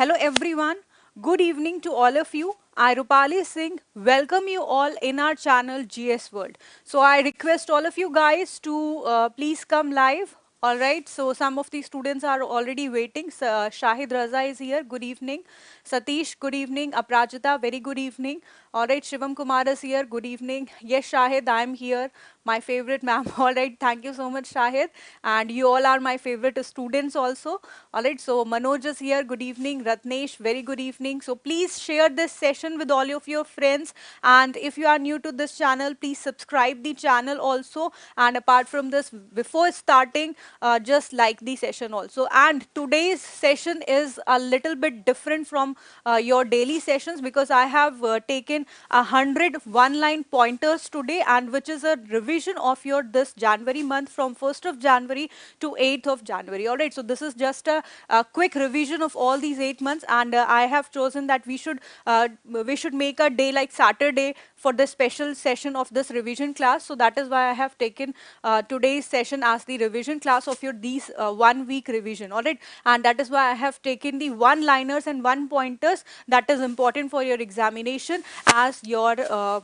Hello everyone. Good evening to all of you. I Rupali Singh welcome you all in our channel GS World. So I request all of you guys to please come live. All right. So some of the students are already waiting. Shahid Raza is here. Good evening. Satish, good evening. Aprajita, very good evening. All right. Shivam Kumar is here. Good evening. Yes, Shahid, I am here. My favorite ma'am. All right. Thank you so much, Shahid. And you all are my favorite students also. All right. So Manoj is here. Good evening. Ratnesh, very good evening. So please share this session with all of your friends. And if you are new to this channel, please subscribe the channel also. And apart from this, before starting, just like the session also. And today's session is a little bit different from your daily sessions because I have taken 100 one-line pointers today, and which is a revision of your this January month from 1st of January to 8th of January. All right, so this is just a quick revision of all these 8 months, and I have chosen that we should make a day like Saturday for the special session of this revision class. So that is why I have taken today's session as the revision class of your these 1 week revision. All right, and that is why I have taken the one-liners and one-pointers that is important for your examination as your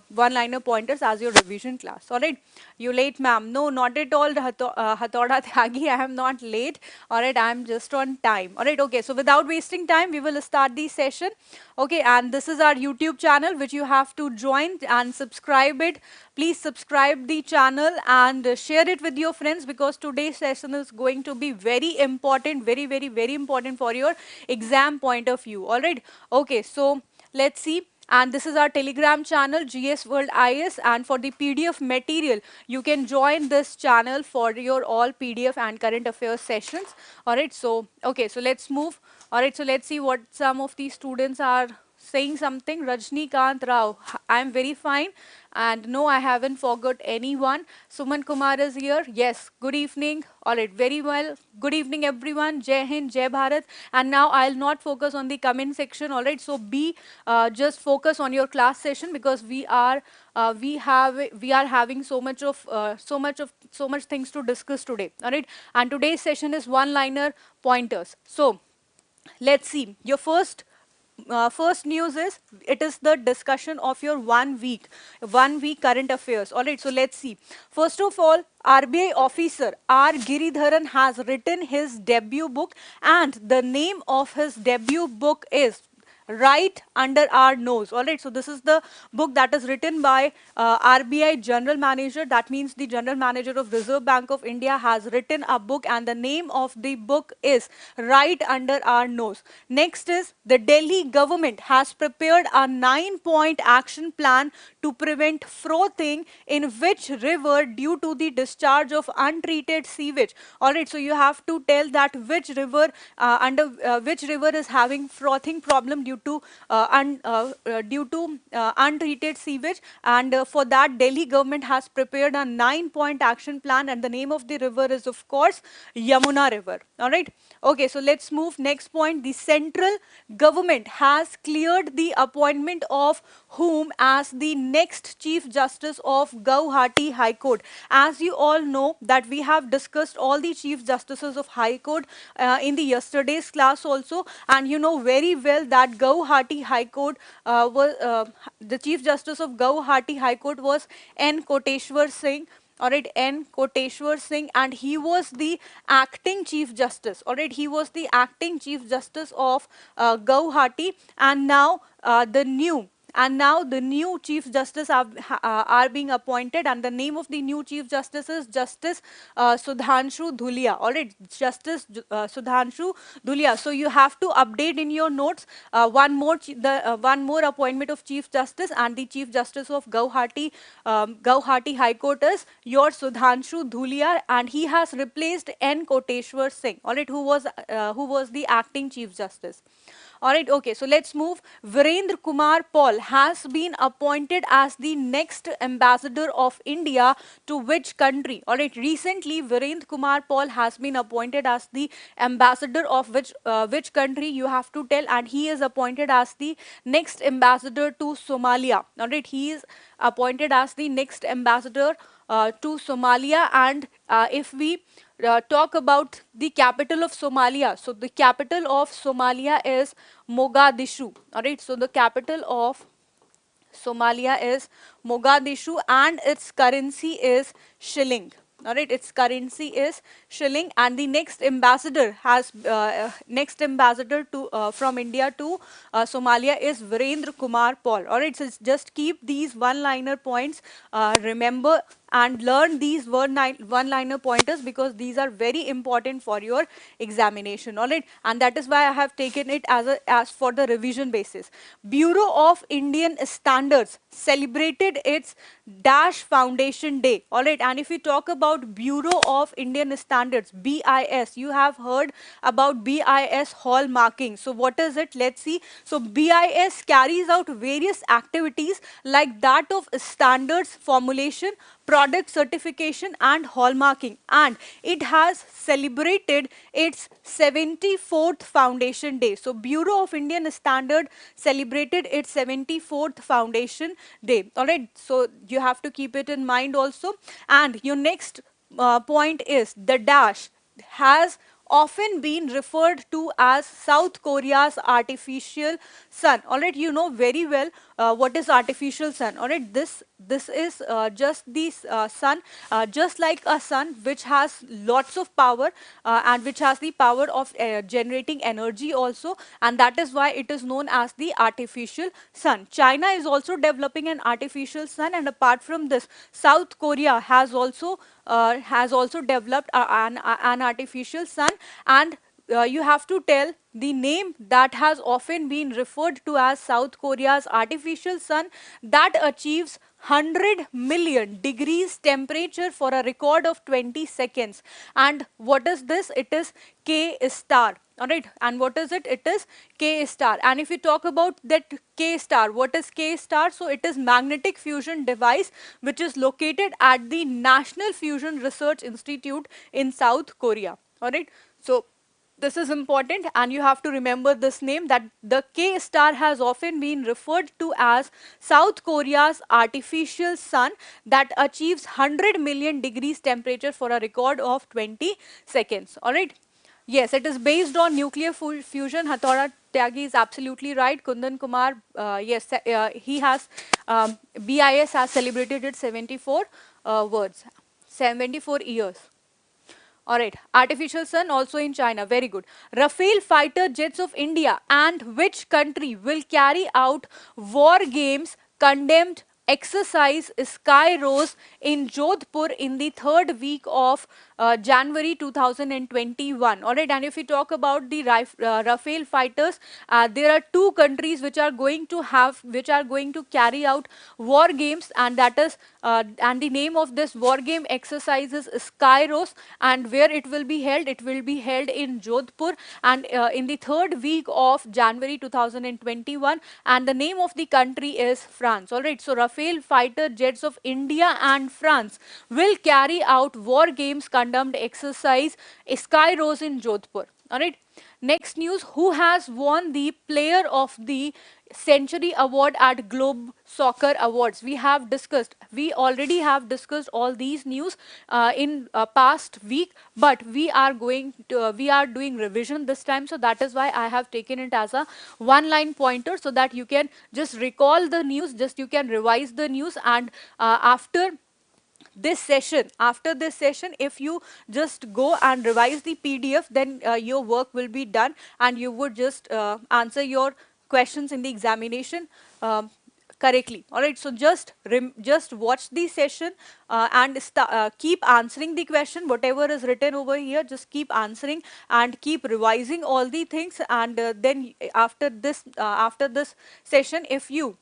one-liner pointers as your revision class. All right, you late, ma'am? No, not at all, Hathoda Tyagi. I am not late. All right, I am just on time. All right, okay. So without wasting time, we will start the session. Okay, and this is our YouTube channel which you have to join and subscribe it. Please subscribe the channel and share it with your friends because today's session is going to be very important, very important for your exam point of view. All right, okay. So let's see. And this is our Telegram channel, GS World IS. And for the PDF material, you can join this channel for your all PDF and current affairs sessions. All right, so, okay, so let's move. All right, so let's see what some of these students are saying something. Rajnikant Rao, I am very fine. And no, I haven't forgot anyone. Suman Kumar is here. Yes, good evening. All right, very well. Good evening, everyone. Jai Hind, Jai Bharat. And now I'll not focus on the comment section. All right, so just focus on your class session because we are having so much things to discuss today. All right, and today's session is one-liner pointers. So let's see. Your first news is it is the discussion of your 1 week current affairs. All right, so let's see. First of all, RBI officer R Giridharan has written his debut book, and the name of his debut book is right under our nose. All right, so this is the book that is written by RBI general manager. That means the general manager of Reserve Bank of India has written a book, and the name of the book is right under our nose. Next is the Delhi government has prepared a 9-point action plan to prevent frothing in which river due to the discharge of untreated sewage. All right, so you have to tell that which river which river is having frothing problem due to untreated sewage, and for that Delhi government has prepared a 9-point action plan, and the name of the river is of course Yamuna River. All right, okay, so let's move next point. The central government has cleared the appointment of whom as the next Chief Justice of Guwahati High Court. As you all know that we have discussed all the Chief Justices of High Court in the yesterday's class also, and you know very well that Guwahati High Court the Chief Justice of Guwahati High Court was N. Koteshwar Singh. All right, N. Koteshwar Singh, and he was the acting Chief Justice. All right, he was the acting Chief Justice of Guwahati, and now the new Chief Justice are being appointed, and the name of the new Chief Justice is Justice Sudhanshu Dhulia. All right, Justice Sudhanshu Dhulia. So you have to update in your notes one more appointment of Chief Justice, and the Chief Justice of Guwahati High Court is your Sudhanshu Dhulia, and he has replaced N. Koteshwar Singh. All right, who was the acting Chief Justice. All right, okay, so let's move. Virendra Kumar Paul has been appointed as the next ambassador of India to which country? All right, recently Virendra Kumar Paul has been appointed as the ambassador of which country you have to tell, and he is appointed as the next ambassador to Somalia. All right, he is appointed as the next ambassador to Somalia, and if we talk about the capital of Somalia. So the capital of Somalia is Mogadishu. All right. So the capital of Somalia is Mogadishu and its currency is shilling. All right, its currency is shilling, and the next ambassador to from India to Somalia is Virendra Kumar Paul. All right, so just keep these one-liner points. Remember and learn these one-liner pointers because these are very important for your examination. All right, and that is why I have taken it as for the revision basis. Bureau of Indian Standards celebrated its Dash Foundation Day. All right, and if we talk about Bureau of Indian Standards, BIS, you have heard about BIS hallmarking. So what is it? Let's see. So BIS carries out various activities like that of standards formulation, product certification and hallmarking, and it has celebrated its 74th foundation day. So Bureau of Indian Standard celebrated its 74th foundation day. All right, so you have to keep it in mind also. And your next point is the dash has often been referred to as South Korea's artificial sun. All right, you know very well what is artificial sun. All right, this is just the sun, just like a sun which has lots of power and which has the power of generating energy also, and that is why it is known as the artificial sun. China is also developing an artificial sun, and apart from this, South Korea has also developed an artificial sun, and you have to tell the name that has often been referred to as South Korea's artificial sun that achieves 100 million degrees temperature for a record of 20 seconds. And what is this? It is K star. All right, and what is it? It is K star. And if you talk about that K star, what is K star? So it is magnetic fusion device which is located at the National Fusion Research Institute in South Korea. All right, so this is important and you have to remember this name, that the K star has often been referred to as South Korea's artificial sun that achieves 100 million degrees temperature for a record of 20 seconds. All right. Yes, it is based on nuclear fusion. Hathora Tyagi is absolutely right. Kundan Kumar, yes, he has, BIS has celebrated its 74 words, 74 years. All right, artificial sun also in China, very good. Rafale fighter jets of India and which country will carry out war games condemned exercise Sky Rose in Jodhpur in the third week of January 2021. All right, and if we talk about the Rafale fighters, there are two countries which are going to carry out war games, and that is and the name of this war game exercise is Sky Rose, and where it will be held? It will be held in Jodhpur and in the third week of January 2021, and the name of the country is France. All right, so Rafale fighter jets of India and France will carry out war games condemned exercise Sky Rose in Jodhpur. All right. Next news, who has won the Player of the Century Award at Globe Soccer Awards? We already have discussed all these news in past week, but we are doing revision this time, so that is why I have taken it as a one-line pointer so that you can just recall the news, you can revise the news, and after this session, if you just go and revise the PDF, then your work will be done and you would just answer your questions in the examination correctly. All right, so just watch the session and keep answering the question, whatever is written over here, just keep answering and keep revising all the things, and then after this session, if you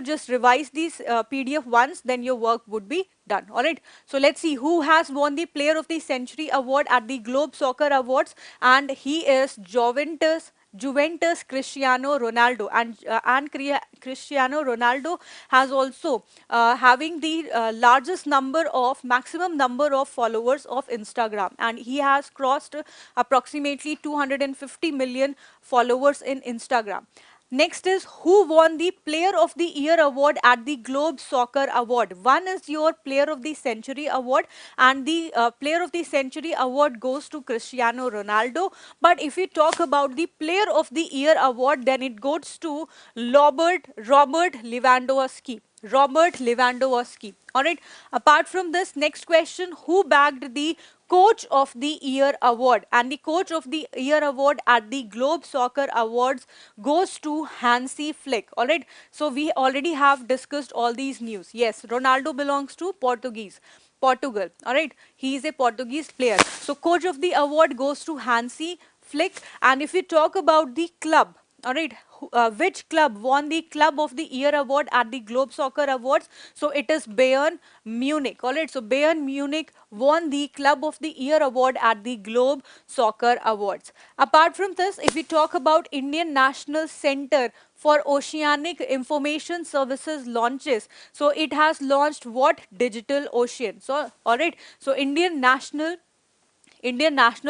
just revise these PDF once, then your work would be done. All right. So let's see who has won the Player of the Century Award at the Globe Soccer Awards, and he is Juventus Cristiano Ronaldo, and Cristiano Ronaldo has also having the maximum number of followers of Instagram, and he has crossed approximately 250 million followers in Instagram. Next is who won the Player of the Year award at the Globe Soccer Award. One is your Player of the Century award, and the Player of the Century award goes to Cristiano Ronaldo. But if we talk about the Player of the Year award, then it goes to Robert Lewandowski. Robert Lewandowski. All right. Apart from this, next question: who bagged the Coach of the Year award? And the Coach of the Year award at the Globe Soccer Awards goes to Hansi Flick. All right. So we already have discussed all these news. Yes, Ronaldo belongs to Portugal. All right. He is a Portuguese player. So Coach of the award goes to Hansi Flick. And if we talk about the club, all right, which club won the Club of the Year award at the Globe Soccer Awards? So it is Bayern Munich. All right, so Bayern Munich won the Club of the Year award at the Globe Soccer Awards. Apart from this, if we talk about Indian National Center for Oceanic Information Services launches, so it has launched what? Digital Ocean. So, all right, so Indian National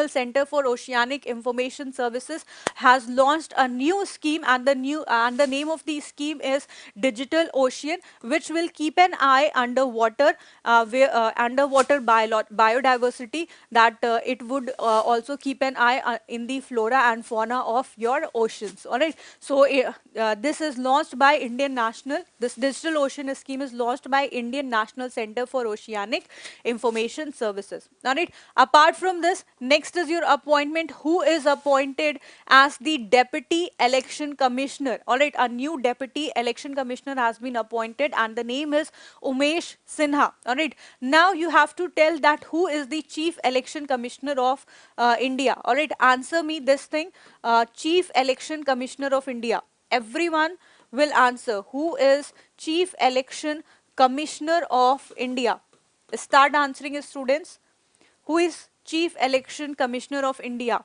Center for Oceanic Information Services has launched a new scheme, and the name of the scheme is Digital Ocean, which will keep an eye underwater, biodiversity. That it would also keep an eye in the flora and fauna of your oceans. All right. So this is launched by Indian National. This Digital Ocean scheme is launched by Indian National Center for Oceanic Information Services. All right. Apart from this, next is your appointment. Who is appointed as the Deputy Election Commissioner? All right, a new Deputy Election Commissioner has been appointed, and the name is Umesh Sinha. All right, now you have to tell that who is the Chief Election Commissioner of India. All right, answer me this thing. Chief Election Commissioner of India. Everyone will answer. Who is Chief Election Commissioner of India? Start answering, students. Who is Chief Election Commissioner of India?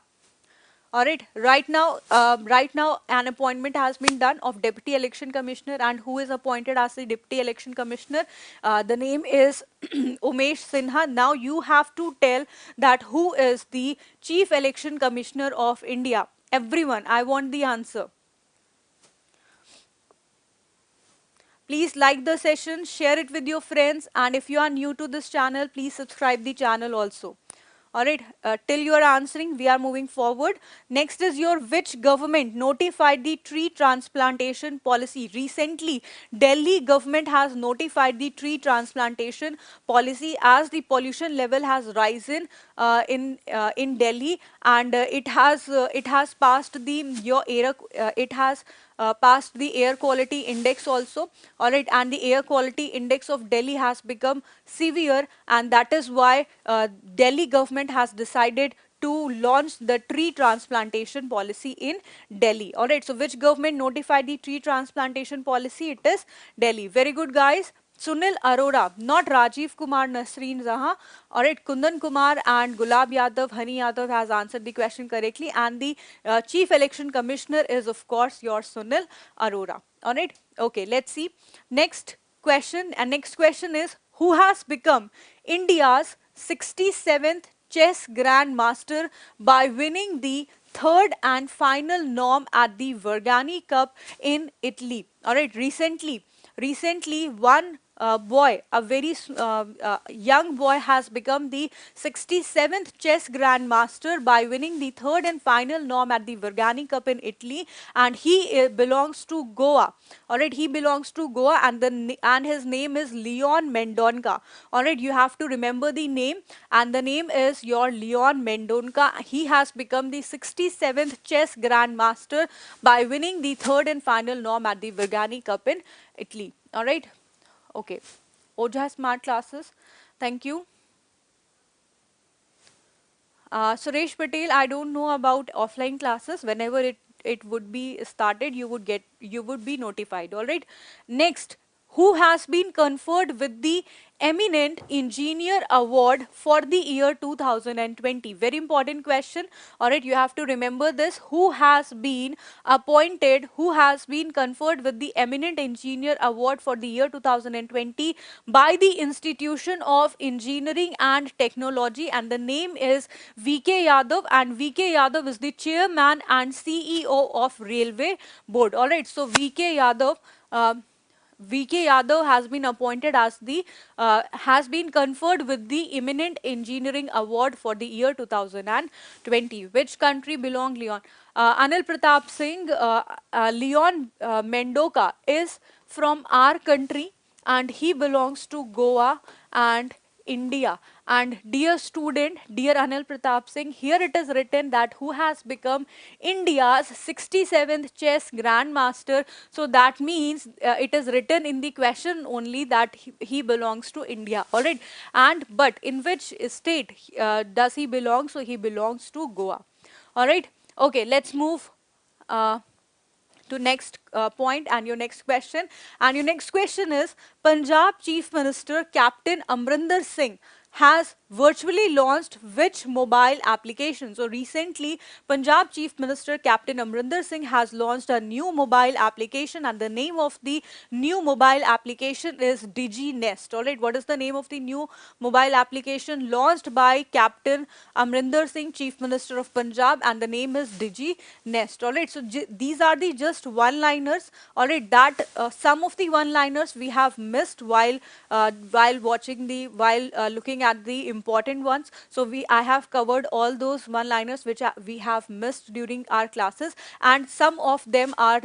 All right. Right now, an appointment has been done of Deputy Election Commissioner, and who is appointed as the Deputy Election Commissioner? The name is Umesh Sinha. Now you have to tell that who is the Chief Election Commissioner of India. Everyone, I want the answer. Please like the session, share it with your friends, and if you are new to this channel, please subscribe the channel also. All right, till you are answering, we are moving forward. Next is your which government notified the tree transplantation policy? Recently, Delhi government has notified the tree transplantation policy as the pollution level has risen in Delhi, and it has passed the your air it has passed the air quality index also. All right, and the air quality index of Delhi has become severe, and that is why Delhi government has decided to launch the tree transplantation policy in Delhi. All right, so which government notified the tree transplantation policy? It is Delhi. Very good, guys. Sunil Arora, not Rajiv Kumar Nasreen Zaha. All right, Kundan Kumar and Gulab Yadav, Hani Yadav has answered the question correctly. And the Chief Election Commissioner is, of course, your Sunil Arora. All right, okay, let's see. Next question, and next question is, who has become India's 67th chess grandmaster by winning the third and final norm at the Vergani Cup in Italy? All right, recently one boy, a very young boy, has become the 67th chess grandmaster by winning the third and final norm at the Vergani Cup in Italy, and he belongs to Goa. All right, he belongs to Goa, and his name is Leon Mendonca. All right, you have to remember the name, and the name is your Leon Mendonca. He has become the 67th chess grandmaster by winning the third and final norm at the Vergani Cup in Italy. All right. Okay. Oja Smart Classes. Thank you. Suresh Patel, I don't know about offline classes. Whenever it would be started, you would be notified. All right. Next, who has been conferred with the Eminent Engineer Award for the year 2020? Very important question. All right, you have to remember this. Who has been appointed, who has been conferred with the Eminent Engineer Award for the year 2020 by the Institution of Engineering and Technology? And the name is VK Yadav, and VK Yadav is the chairman and CEO of Railway Board. All right, so VK Yadav. VK Yadav has been appointed as the has been conferred with the Eminent Engineering Award for the year 2020. Which country belong Leon? Anil Pratap Singh, Leon Mendoka is from our country, and he belongs to Goa and India. And dear student, dear Anil Pratap Singh, here it is written that who has become India's 67th chess grandmaster. So that means it is written in the question only that he belongs to India. All right. And but in which state does he belong? So he belongs to Goa. All right. Okay, let's move. To next point and your next question. And your next question is, Punjab Chief Minister Captain Amrinder Singh has virtually launched which mobile application? So recently, Punjab Chief Minister Captain Amrinder Singh has launched a new mobile application, and the name of the new mobile application is Digi Nest. All right, what is the name of the new mobile application launched by Captain Amrinder Singh, Chief Minister of Punjab, and the name is Digi Nest. All right, so these are the just one-liners. All right, that some of the one-liners we have missed while watching the looking at the important ones. So I have covered all those one-liners which we have missed during our classes, and some of them are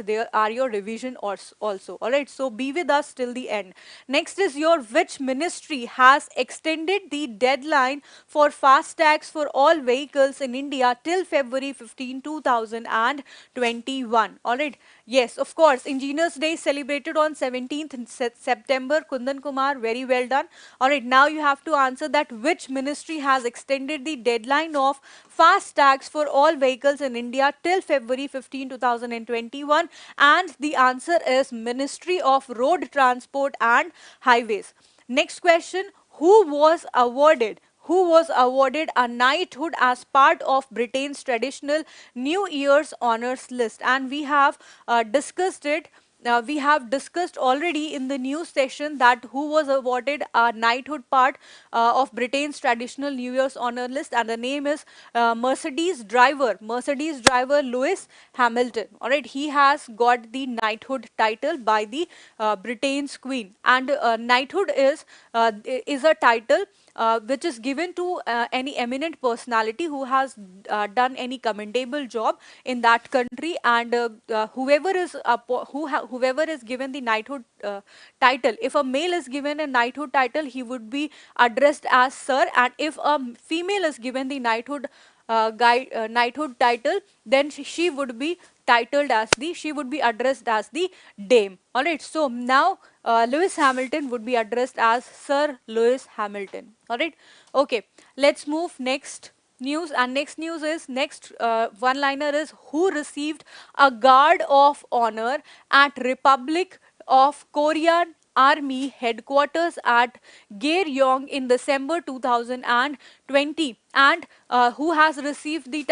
your revision also. All right, so be with us till the end. Next is your which ministry has extended the deadline for fast tags for all vehicles in India till February 15, 2021. All right. Yes, of course. Engineers Day is celebrated on 17th September. Kundan Kumar, very well done. All right. Now you have to answer that which ministry has extended the deadline of fast tags for all vehicles in India till February 15, 2021. And the answer is Ministry of Road Transport and Highways. Next question. Who was awarded a knighthood as part of Britain's traditional New Year's honors list? And we have discussed it. We have discussed already in the news session that who was awarded a knighthood part of Britain's traditional New Year's honor list, and the name is Mercedes driver Lewis Hamilton. All right, he has got the knighthood title by the Britain's Queen, and knighthood is a title which is given to any eminent personality who has done any commendable job in that country, and whoever is given the knighthood title. If a male is given a knighthood title, he would be addressed as sir, and if a female is given the knighthood title, then she would be she would be addressed as the dame. All right, so now Lewis Hamilton would be addressed as Sir Lewis Hamilton. All right, okay, let's move next news. And next news is next one liner is, who received a guard of honor at Republic of Korean Army headquarters at Gyeongyang in December 2020, and who has received the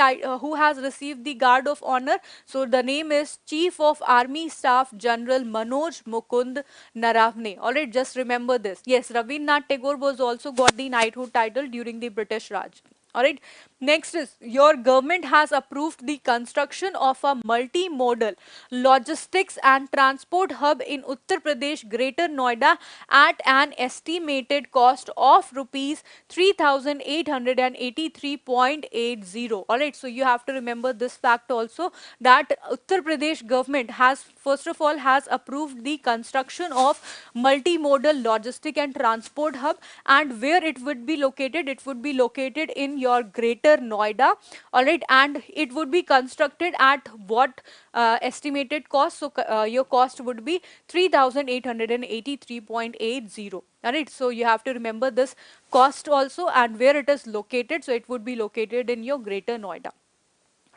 guard of honor? So the name is Chief of Army Staff General Manoj Mukund Naravne. All right, just remember this. Yes, Rabindranath Tagore was also got the knighthood title during the British Raj. All right, next is your government has approved the construction of a multimodal logistics and transport hub in Uttar Pradesh, Greater Noida, at an estimated cost of rupees 3,883.80. All right, so you have to remember this fact also, that Uttar Pradesh government has first of all has approved the construction of multimodal logistic and transport hub, and where it would be located? It would be located in your Greater Noida. All right, and it would be constructed at what estimated cost? So your cost would be 3,883.80. All right, so you have to remember this cost also, and where it is located. So it would be located in your Greater Noida.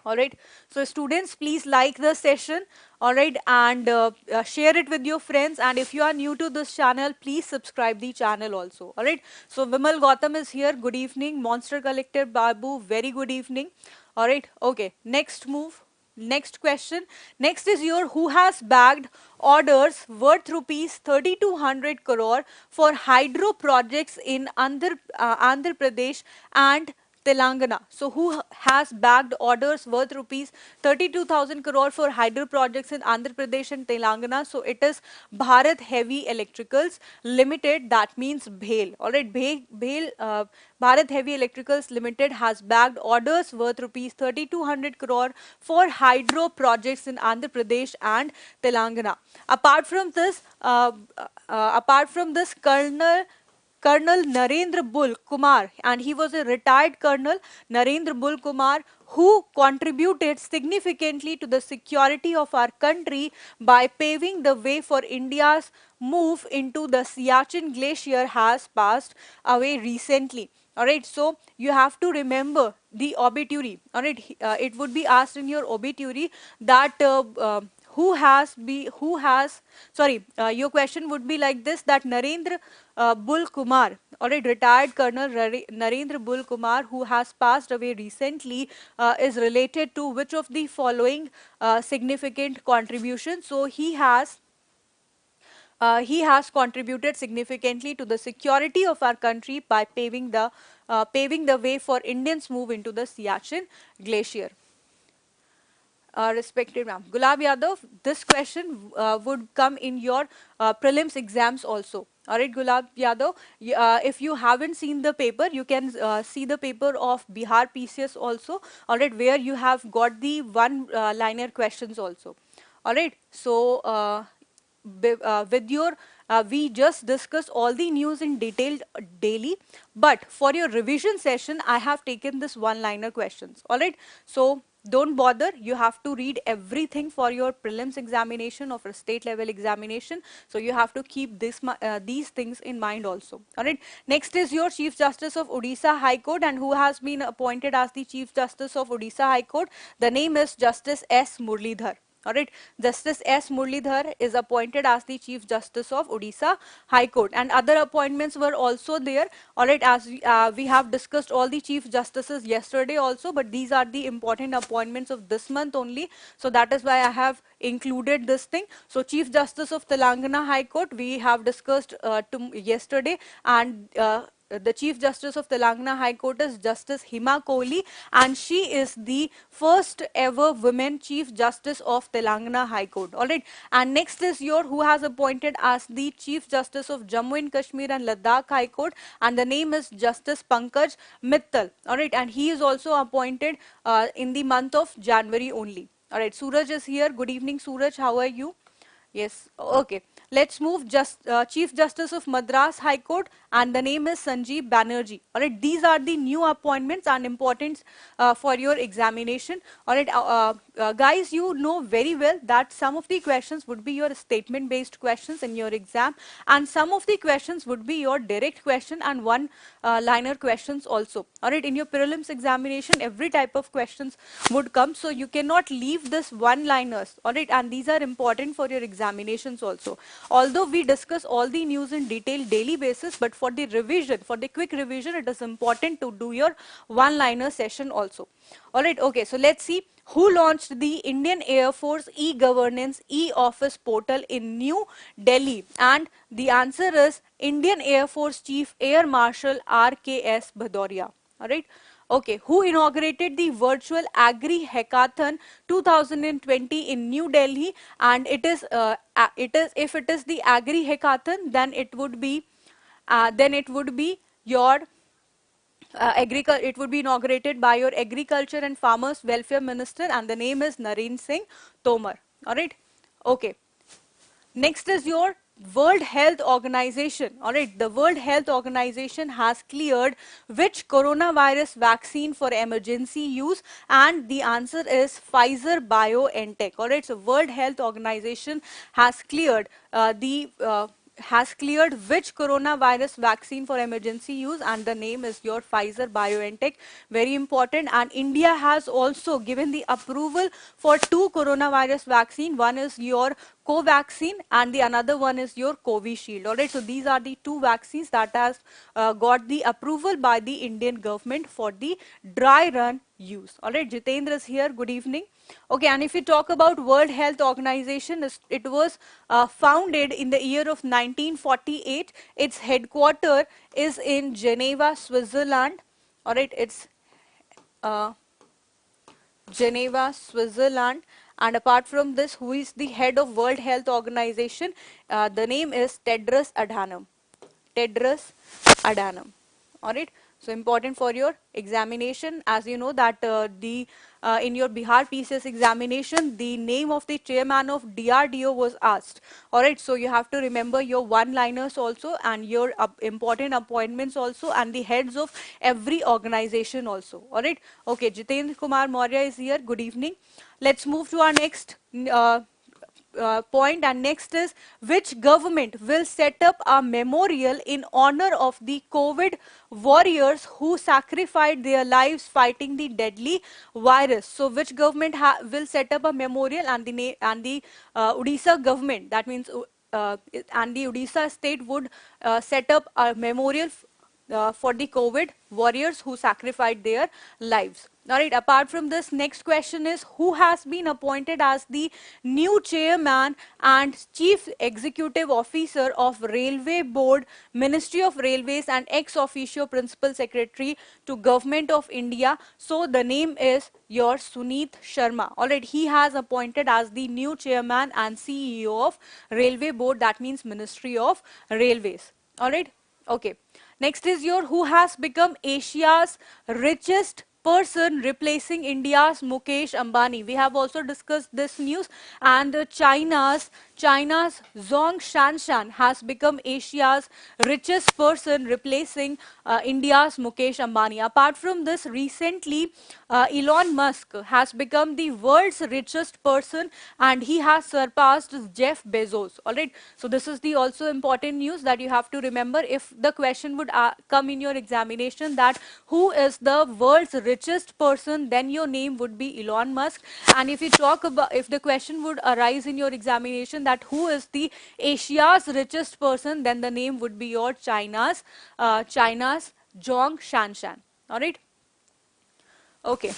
All right. So students, please like the session. All right. And share it with your friends. And if you are new to this channel, please subscribe the channel also. All right. So Vimal Gautam is here. Good evening. Monster Collector Babu, very good evening. All right. Okay. Next move. Next question. Next is your who has bagged orders worth rupees 3200 crore for hydro projects in Andhra Pradesh and Telangana. So who has bagged orders worth rupees 32,000 crore for hydro projects in Andhra Pradesh and Telangana? So it is Bharat Heavy Electricals Limited. That means BHEL. All right, BHEL, Bharat Heavy Electricals Limited has bagged orders worth rupees 3,200 crore for hydro projects in Andhra Pradesh and Telangana. Apart from this, Colonel Narendra Bull Kumar, and he was a retired Colonel Narendra Bull Kumar, who contributed significantly to the security of our country by paving the way for India's move into the Siachen Glacier, has passed away recently. All right, so you have to remember the obituary. All right, it would be asked in your obituary that who has sorry your question would be like this, that Narendra Bull Kumar, all right, retired Colonel Narendra Bull Kumar, who has passed away recently, is related to which of the following significant contributions? So he has contributed significantly to the security of our country by paving the way for Indians move into the Siachen Glacier. Respected ma'am. Gulab Yadav, this question would come in your prelims exams also. All right, Gulab Yadav, if you haven't seen the paper, you can see the paper of Bihar PCS also, all right, where you have got the one-liner questions also. All right, so with your we just discussed all the news in detail daily, but for your revision session I have taken this one liner questions. All right, so don't bother, you have to read everything for your prelims examination or for state level examination, so you have to keep these things in mind also. All right, next is your Chief Justice of Odisha High Court, and who has been appointed as the Chief Justice of Odisha High Court? The name is Justice S. Murlidhar. All right, Justice S. Murlidhar is appointed as the Chief Justice of Odisha High Court, and other appointments were also there. All right, as we have discussed all the Chief Justices yesterday also, but these are the important appointments of this month only. So that is why I have included this thing. So Chief Justice of Telangana High Court we have discussed yesterday, and the Chief Justice of Telangana High Court is Justice Hima Kohli, and she is the first ever women Chief Justice of Telangana High Court. All right, and next is your who has appointed as the Chief Justice of Jammu and Kashmir and Ladakh High Court, and the name is Justice Pankaj Mittal. All right, and he is also appointed in the month of January only. All right, Suraj is here. Good evening, Suraj. How are you? Yes, okay. Let's move Chief Justice of Madras High Court, and the name is Sanjeev Banerjee. All right, these are the new appointments and importance for your examination. All right, guys, you know very well that some of the questions would be your statement-based questions in your exam, and some of the questions would be your direct question and one-liner questions also. All right, in your prelims examination, every type of questions would come, so you cannot leave this one-liners. All right, and these are important for your examinations also. Although we discuss all the news in detail daily basis, but for the revision, for the quick revision, it is important to do your one-liner session also. All right, okay, so let's see who launched the Indian Air Force e-governance e-office portal in New Delhi, and the answer is Indian Air Force Chief Air Marshal RKS Bhadoria. All right. Okay, who inaugurated the virtual Agri Hackathon 2020 in New Delhi? And if it is the Agri Hackathon, then it would be your it would be inaugurated by your Agriculture and Farmers Welfare Minister, and the name is Narendra Singh Tomar. All right. Okay. Next is your World Health Organization. All right, the World Health Organization has cleared which coronavirus vaccine for emergency use, and the answer is Pfizer BioNTech. All right, so World Health Organization has cleared has cleared which coronavirus vaccine for emergency use, and the name is your Pfizer BioNTech. Very important. And India has also given the approval for two coronavirus vaccine. One is your Covaxin and the another one is your Covishield. All right, so these are the two vaccines that has got the approval by the Indian government for the dry run use. All right, Jitendra is here. Good evening. Okay, and if you talk about World Health Organization, it was founded in the year of 1948. Its headquarter is in Geneva, Switzerland. All right, it's uh, Geneva, Switzerland. And apart from this, who is the head of World Health Organization? The name is Tedros Adhanom. Tedros Adhanom. All right. So important for your examination, as you know that the in your Bihar PCS examination, the name of the chairman of DRDO was asked. All right. So you have to remember your one-liners also and your important appointments also and the heads of every organization also. All right. Okay. Jitendra Kumar Maurya is here. Good evening. Let's move to our next point, and next is which government will set up a memorial in honor of the COVID warriors who sacrificed their lives fighting the deadly virus. So which government will set up a memorial, and the Odisha government, that means and the Odisha state would set up a memorial for the COVID warriors who sacrificed their lives. All right, apart from this, next question is who has been appointed as the new chairman and chief executive officer of Railway Board, Ministry of Railways, and ex officio principal secretary to Government of India. So the name is your Suneet Sharma. All right, he has appointed as the new chairman and CEO of Railway Board, that means Ministry of Railways. All right, okay. Next is your who has become Asia's richest person replacing India's Mukesh Ambani. We have also discussed this news, and China's Zhong Shanshan has become Asia's richest person replacing India's Mukesh Ambani. Apart from this, recently Elon Musk has become the world's richest person and he has surpassed Jeff Bezos. All right. So this is the also important news that you have to remember if the question would come in your examination that who is the world's richest person, then your name would be Elon Musk. And if you talk about, if the question would arise in your examination that who is the Asia's richest person, then the name would be your China's Zhong Shanshan. All right. Okay.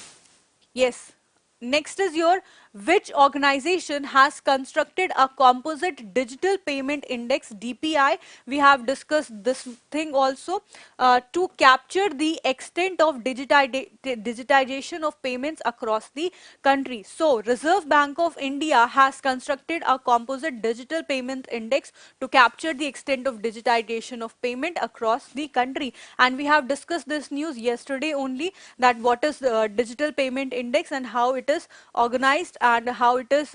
Yes. Next is your which organization has constructed a composite digital payment index DPI. We have discussed this thing also to capture the extent of digitization of payments across the country. So Reserve Bank of India has constructed a composite digital payment index to capture the extent of digitization of payment across the country. And we have discussed this news yesterday only, that what is the digital payment index and how it is organized and how it is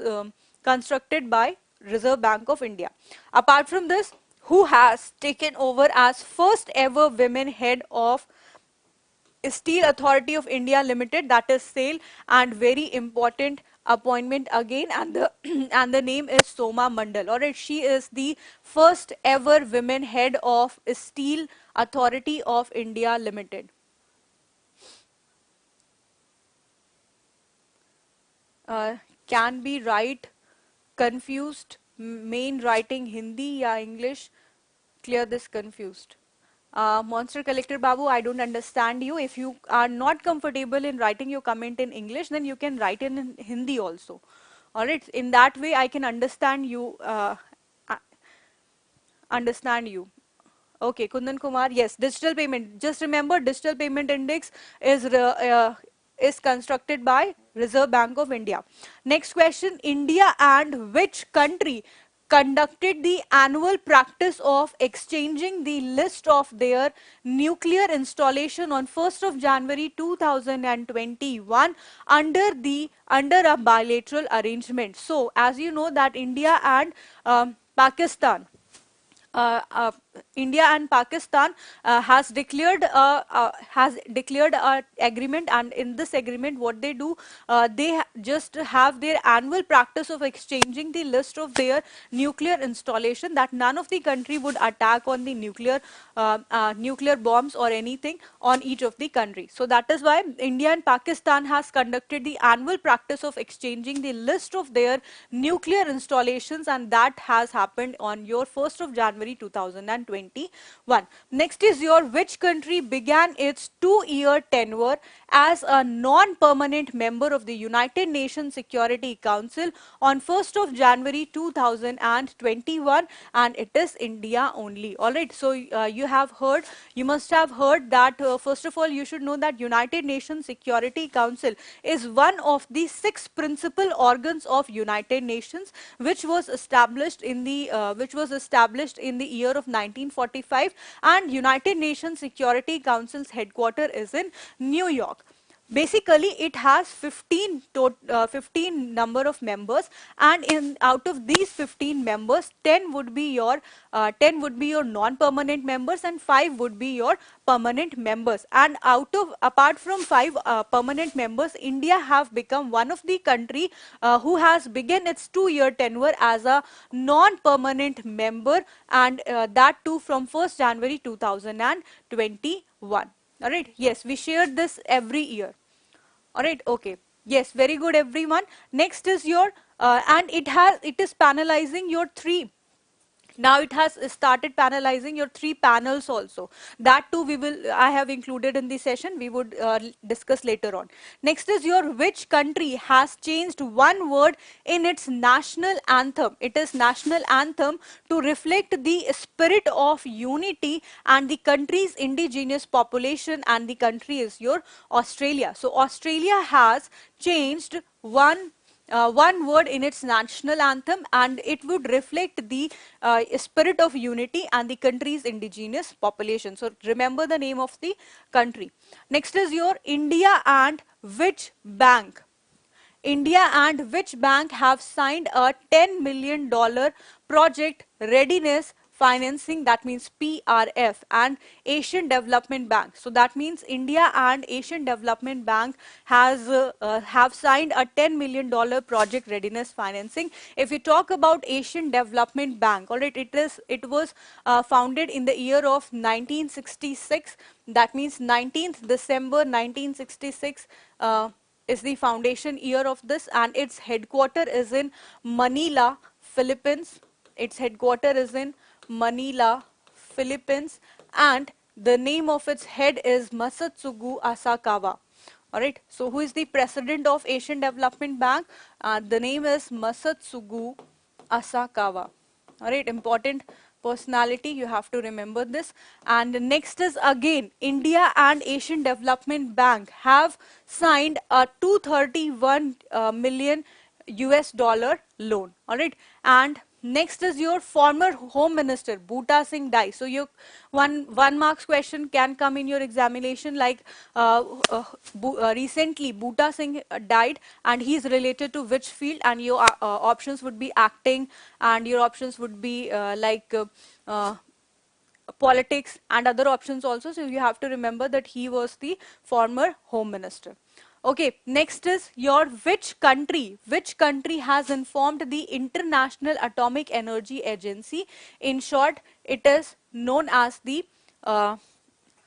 constructed by Reserve Bank of India. Apart from this, who has taken over as first ever women head of Steel Authority of India Limited, that is SAIL, and very important appointment again, and the and the name is Soma Mandal. All right, she is the first ever women head of Steel Authority of India Limited. Can be right, confused, main writing Hindi या English, clear this confused. Monster Collector Babu, I don't understand you. If you are not comfortable in writing your comment in English, then you can write it in Hindi also. Alright, in that way I can understand you. Understand you. Okay, Kundan Kumar, yes, digital payment. Just remember, digital payment index is constructed by Reserve Bank of India. Next question, India and which country conducted the annual practice of exchanging the list of their nuclear installation on 1st of January 2021 under a bilateral arrangement. So, as you know that India and Pakistan uh, uh, India and Pakistan has declared a agreement, and in this agreement, what they do, just have their annual practice of exchanging the list of their nuclear installation, that none of the country would attack on the nuclear bombs or anything on each of the country. So that is why India and Pakistan has conducted the annual practice of exchanging the list of their nuclear installations, and that has happened on your 1st of January 2021. Next is your which country began its 2-year tenure as a non-permanent member of the United Nations Security Council on 1st of January 2021, and it is India only. All right, so you must have heard that first of all, you should know that United Nations Security Council is one of the 6 principal organs of United Nations, which was established in the year of 1945, and United Nations Security Council's headquarter is in New York. Basically, it has 15 number of members, and out of these 15 members, 10 would be your non-permanent members, and 5 would be your permanent members. And apart from 5 permanent members, India have become one of the country who has begun its 2-year tenure as a non-permanent member, and that too from 1st January 2021. All right. Yes, we share this every year. All right, okay. Yes, very good, everyone. Next is your, and it is panelizing your 3. Now it has started panelizing your 3 panels also. That too I have included in the session. We would discuss later on. Next is your which country has changed one word in its national anthem. It is national anthem to reflect the spirit of unity and the country's indigenous population, and the country is your Australia. So Australia has changed one word in its national anthem, and it would reflect the spirit of unity and the country's indigenous population. So remember the name of the country. Next is your India and which bank. India and which bank have signed a $10 million project readiness financing, that means PRF, and Asian Development Bank. So that means India and Asian Development Bank have signed a $10 million project readiness financing. If you talk about Asian Development Bank, all right, it was founded in the year of 1966. That means 19th December 1966. Is the foundation year of this, and its headquarter is in Manila, Philippines. Its headquarter is in Manila, Philippines, and the name of its head is Masatsugu Asakawa. All right, so who is the president of Asian Development Bank? The name is Masatsugu Asakawa. All right, important personality, you have to remember this. And next is again India and Asian Development Bank have signed a 231 million US dollar loan. All right, and next is your former Home Minister Bhuta Singh Dai. So your one marks question can come in your examination, like recently Bhuta Singh died, and he is related to which field, and your options would be acting, and your options would be uh, politics, and other options also. So you have to remember that he was the former Home Minister. Okay, next is your which country has informed the International Atomic Energy Agency. In short, it is known as the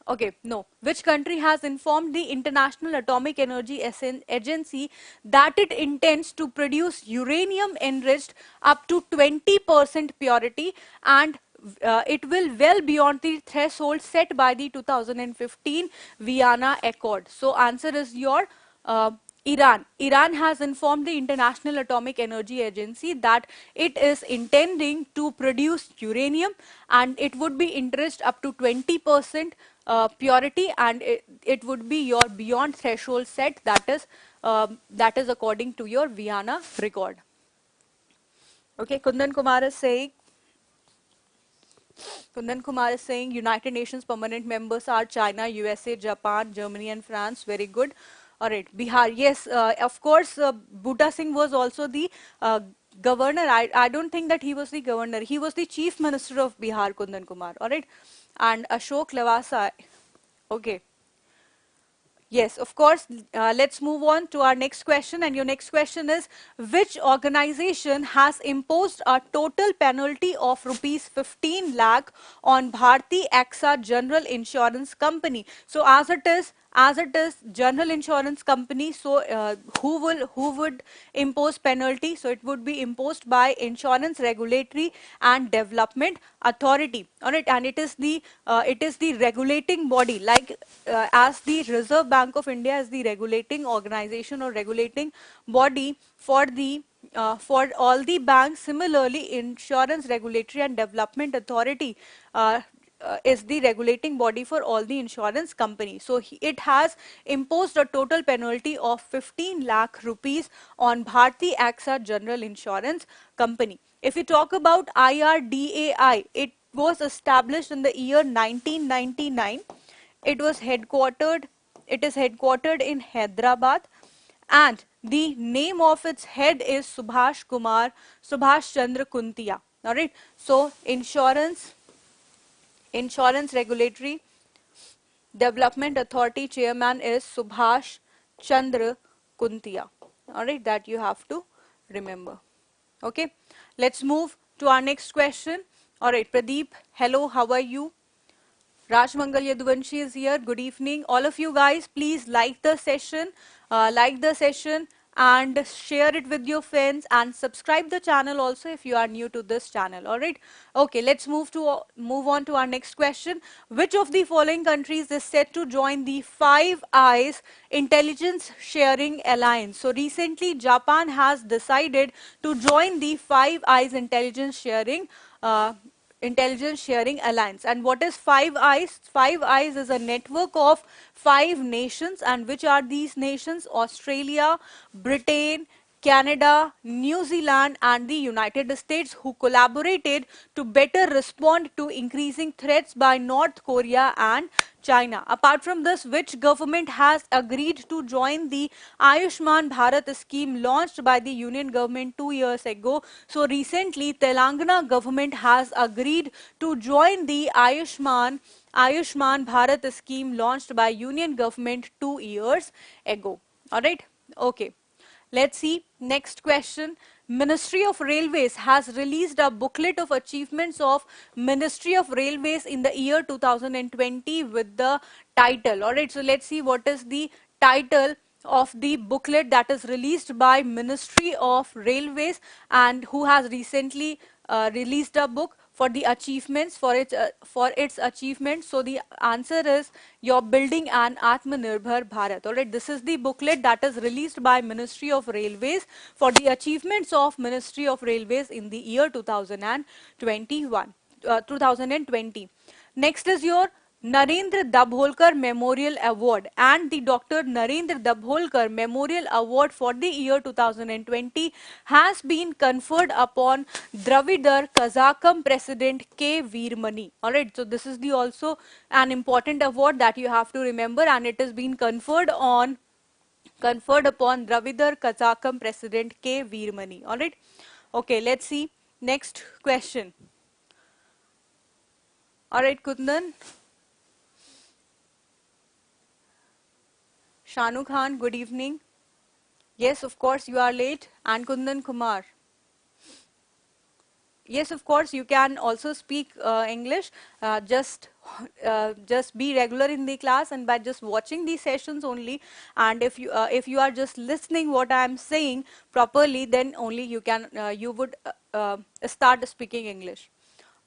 okay, no. Which country has informed the International Atomic Energy Agency that it intends to produce uranium enriched up to 20% purity, and it will well beyond the threshold set by the 2015 Vienna Accord. So answer is your Iran. Iran has informed the International Atomic Energy Agency that it is intending to produce uranium, and it would be enriched up to 20% purity, and it would be your beyond threshold set, that is according to your Vienna record. Okay, Kundan Kumar is saying United Nations permanent members are China, USA, Japan, Germany, and France. Very good. All right, Bihar. Yes, of course, Butta Singh was also the uh, governor. I don't think that he was the governor. He was the chief minister of Bihar, Kundan Kumar. All right. And Ashok Lavasa. Okay. Yes, of course. Let's move on to our next question. And your next question is, which organization has imposed a total penalty of rupees 15 lakh on Bharti AXA General Insurance Company? So as it is general insurance company, so who would impose penalty? So it would be imposed by Insurance Regulatory and Development Authority. All right, and it is the regulating body, like as the Reserve Bank of India is the regulating organization or regulating body for the for all the banks. Similarly, Insurance Regulatory and Development Authority uh, is the regulating body for all the insurance companies. So it has imposed a total penalty of 15 lakh rupees on Bharti AXA General Insurance Company. If you talk about IRDAI, it was established in the year 1999. It was headquartered, it is headquartered in Hyderabad, and the name of its head is Subhash Chandra Kuntia. All right. So Insurance Regulatory Development Authority chairman is Subhash Chandra Kuntia. All right, that you have to remember. Okay, let's move to our next question. All right, Pradeep, hello, how are you? Rajmangal Yaduvanshi is here. Good evening. All of you guys, please like the session and share it with your friends and subscribe the channel also if you are new to this channel. All right. Okay, let's move on to our next question. Which of the following countries is set to join the Five Eyes Intelligence Sharing Alliance? So recently, Japan has decided to join the Five Eyes Intelligence Sharing Alliance. And what is Five Eyes? Five Eyes is a network of 5 nations. And which are these nations? Australia, Britain, Canada, New Zealand, and the United States, who collaborated to better respond to increasing threats by North Korea and China. Apart from this, which government has agreed to join the Ayushman Bharat scheme launched by the Union government 2 years ago? So recently, Telangana government has agreed to join the Ayushman Bharat scheme launched by Union government 2 years ago. All right. Okay. Let's see. Next question. Ministry of Railways has released a booklet of achievements of Ministry of Railways in the year 2020 with the title. Alright, so let's see what is the title of the booklet that is released by Ministry of Railways, and who has recently released a book for the achievements, for its achievements. So the answer is You're Building an Atmanirbhar Bharat. All right, this is the booklet that is released by Ministry of Railways for the achievements of Ministry of Railways in the year 2020. Next is your Narendra Dabholkar Memorial Award and the Dr. Narendra Dabholkar Memorial Award for the year 2020 has been conferred upon Dravidar Kazakam President K. Veermani. Alright, so this is the also an important award that you have to remember, and it has been conferred upon Dravidar Kazakam President K. Veermani. Alright, okay, let's see. Next question. Alright, Kundan. Shanu Khan, good evening. Yes, of course, you are late. And Kundan Kumar. Yes, of course, you can also speak English. Just be regular in the class, and by just watching these sessions only. And if you are just listening what I am saying properly, then only you would start speaking English.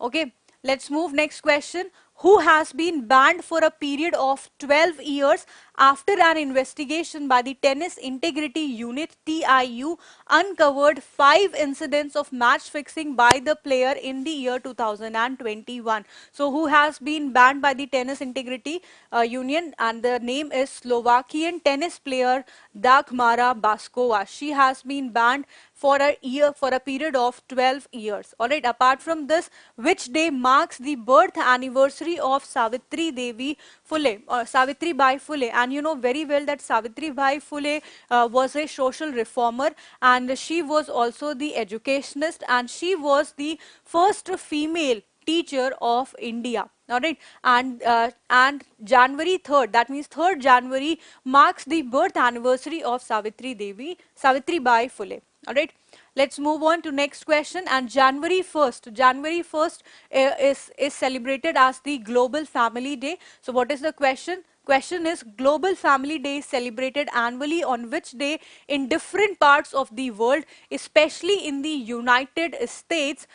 Okay, let's move next question. Who has been banned for a period of 12 years after an investigation by the Tennis Integrity Unit TIU uncovered 5 incidents of match fixing by the player in the year 2021. So who has been banned by the Tennis Integrity Union, and the name is Slovakian tennis player Dagmara Baskova. She has been banned for a period of 12 years. Alright, apart from this, which day marks the birth anniversary of Savitri Devi Phule, or Savitri Bai Phule, and And you know very well that Savitri Bai Phule was a social reformer, and she was also the educationist, and she was the first female teacher of India. All right, and January 3rd, that means 3rd January, marks the birth anniversary of Savitri Bai Phule. All right, let's move on to next question. And January 1st is celebrated as the Global Family Day. So what is the question? Question is, Global Family Day is celebrated annually on which day in different parts of the world, especially in the United States,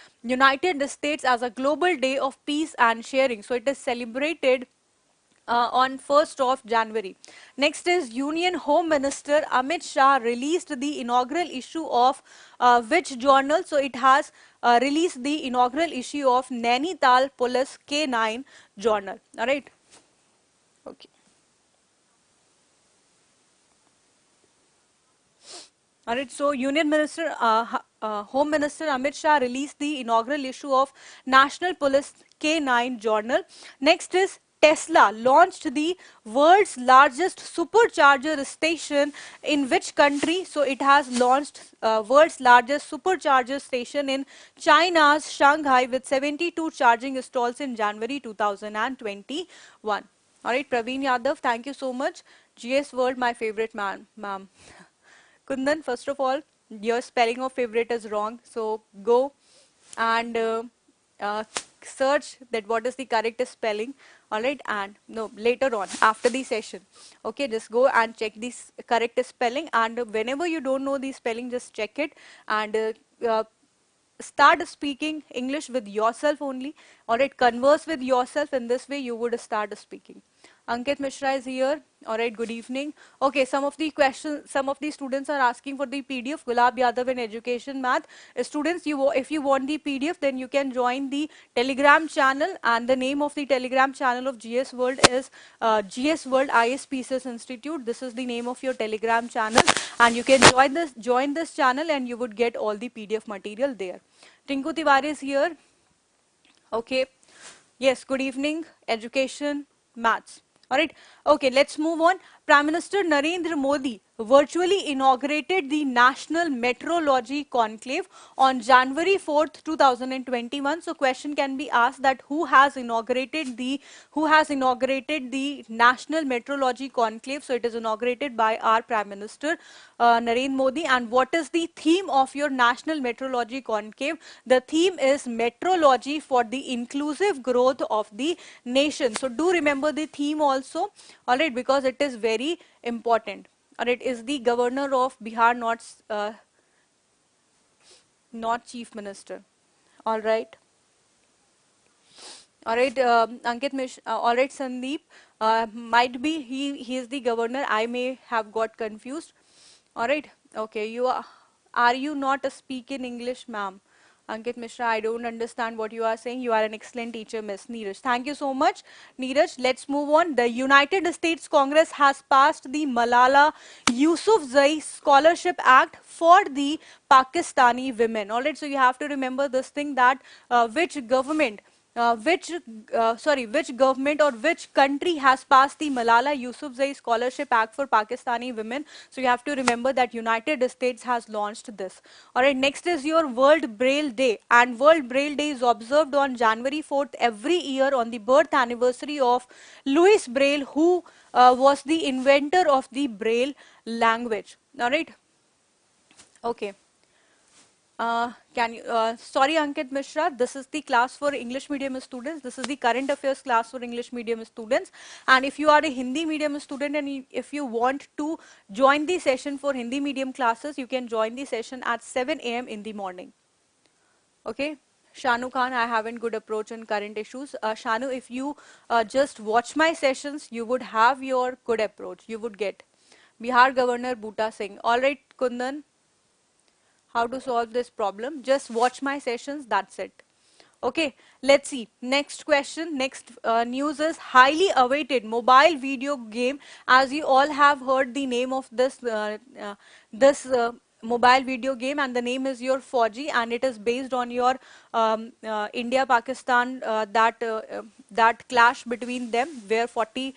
as a global day of peace and sharing. So it is celebrated on 1st of January. Next is Union Home Minister Amit Shah released the inaugural issue of which journal? So it has released the inaugural issue of Nainital Police K9 journal. All right. Okay. All right, so Home Minister Amit Shah released the inaugural issue of National Police K9 journal. Next is Tesla launched the world's largest supercharger station in which country? So it has launched world's largest supercharger station in China's Shanghai with 72 charging stalls in January 2021. All right, Praveen Yadav, thank you so much. GS World, my favorite man, ma'am. Kundan, first of all, your spelling of favorite is wrong. So go and uh, search that what is the correct spelling. All right, and no, later on after the session. Okay, just go and check this correct spelling. And whenever you don't know the spelling, just check it and start speaking English with yourself only. All right, converse with yourself. In this way, you would start speaking. Ankit Mishra is here. All right, good evening. Okay, some of the students are asking for the PDF, Gulab Yadav in Education Math. Students, if you want the PDF, then you can join the Telegram channel, and the name of the Telegram channel of GS World is GS World IS Pieces Institute. This is the name of your Telegram channel, and you can join this channel, and you would get all the PDF material there. Tinku Tiwari is here. Okay. Yes, good evening. Education, maths. All right. Okay, let's move on. Prime Minister Narendra Modi virtually inaugurated the National Meteorology Conclave on January 4th, 2021. So question can be asked that who has inaugurated the National Meteorology Conclave? So it is inaugurated by our Prime Minister Narendra Modi. And what is the theme of your National Meteorology Conclave? The theme is meteorology for the inclusive growth of the nation. So do remember the theme also, all right, because it is very important. Or it is the governor of Bihar, not chief minister. All right. All right, all right, Sandeep. Might be he is the governor. I may have got confused. All right. Okay. Are you not a speak in English, ma'am? Ankit Mishra, I don't understand what you are saying. You are an excellent teacher, Miss Neeraj. Thank you so much, Neeraj. Let's move on. The United States Congress has passed the Malala Yousafzai Scholarship Act for the Pakistani women. All right. So you have to remember this thing that which government or which country has passed the Malala Yousafzai Scholarship Act for Pakistani women? So you have to remember that United States has launched this. All right, next is your World Braille Day, and World Braille Day is observed on January 4th every year on the birth anniversary of Louis Braille, who was the inventor of the Braille language. All right. Okay. Sorry, Ankit Mishra, this is the class for English medium students. This is the current affairs class for English medium students. And if you are a Hindi medium student and if you want to join the session for Hindi medium classes, you can join the session at 7 a.m. in the morning. Okay. Shanu Khan, I haven't good approach on current issues. Shanu, if you just watch my sessions, you would have your good approach. You would get. Bihar Governor Bhuta Singh. All right, Kundan. How to solve this problem? Just watch my sessions, that's it. Okay, let's see. Next question, next news is highly awaited mobile video game. As you all have heard the name of this mobile video game, and the name is your Fauji, and it is based on your India Pakistan, that clash between them where 40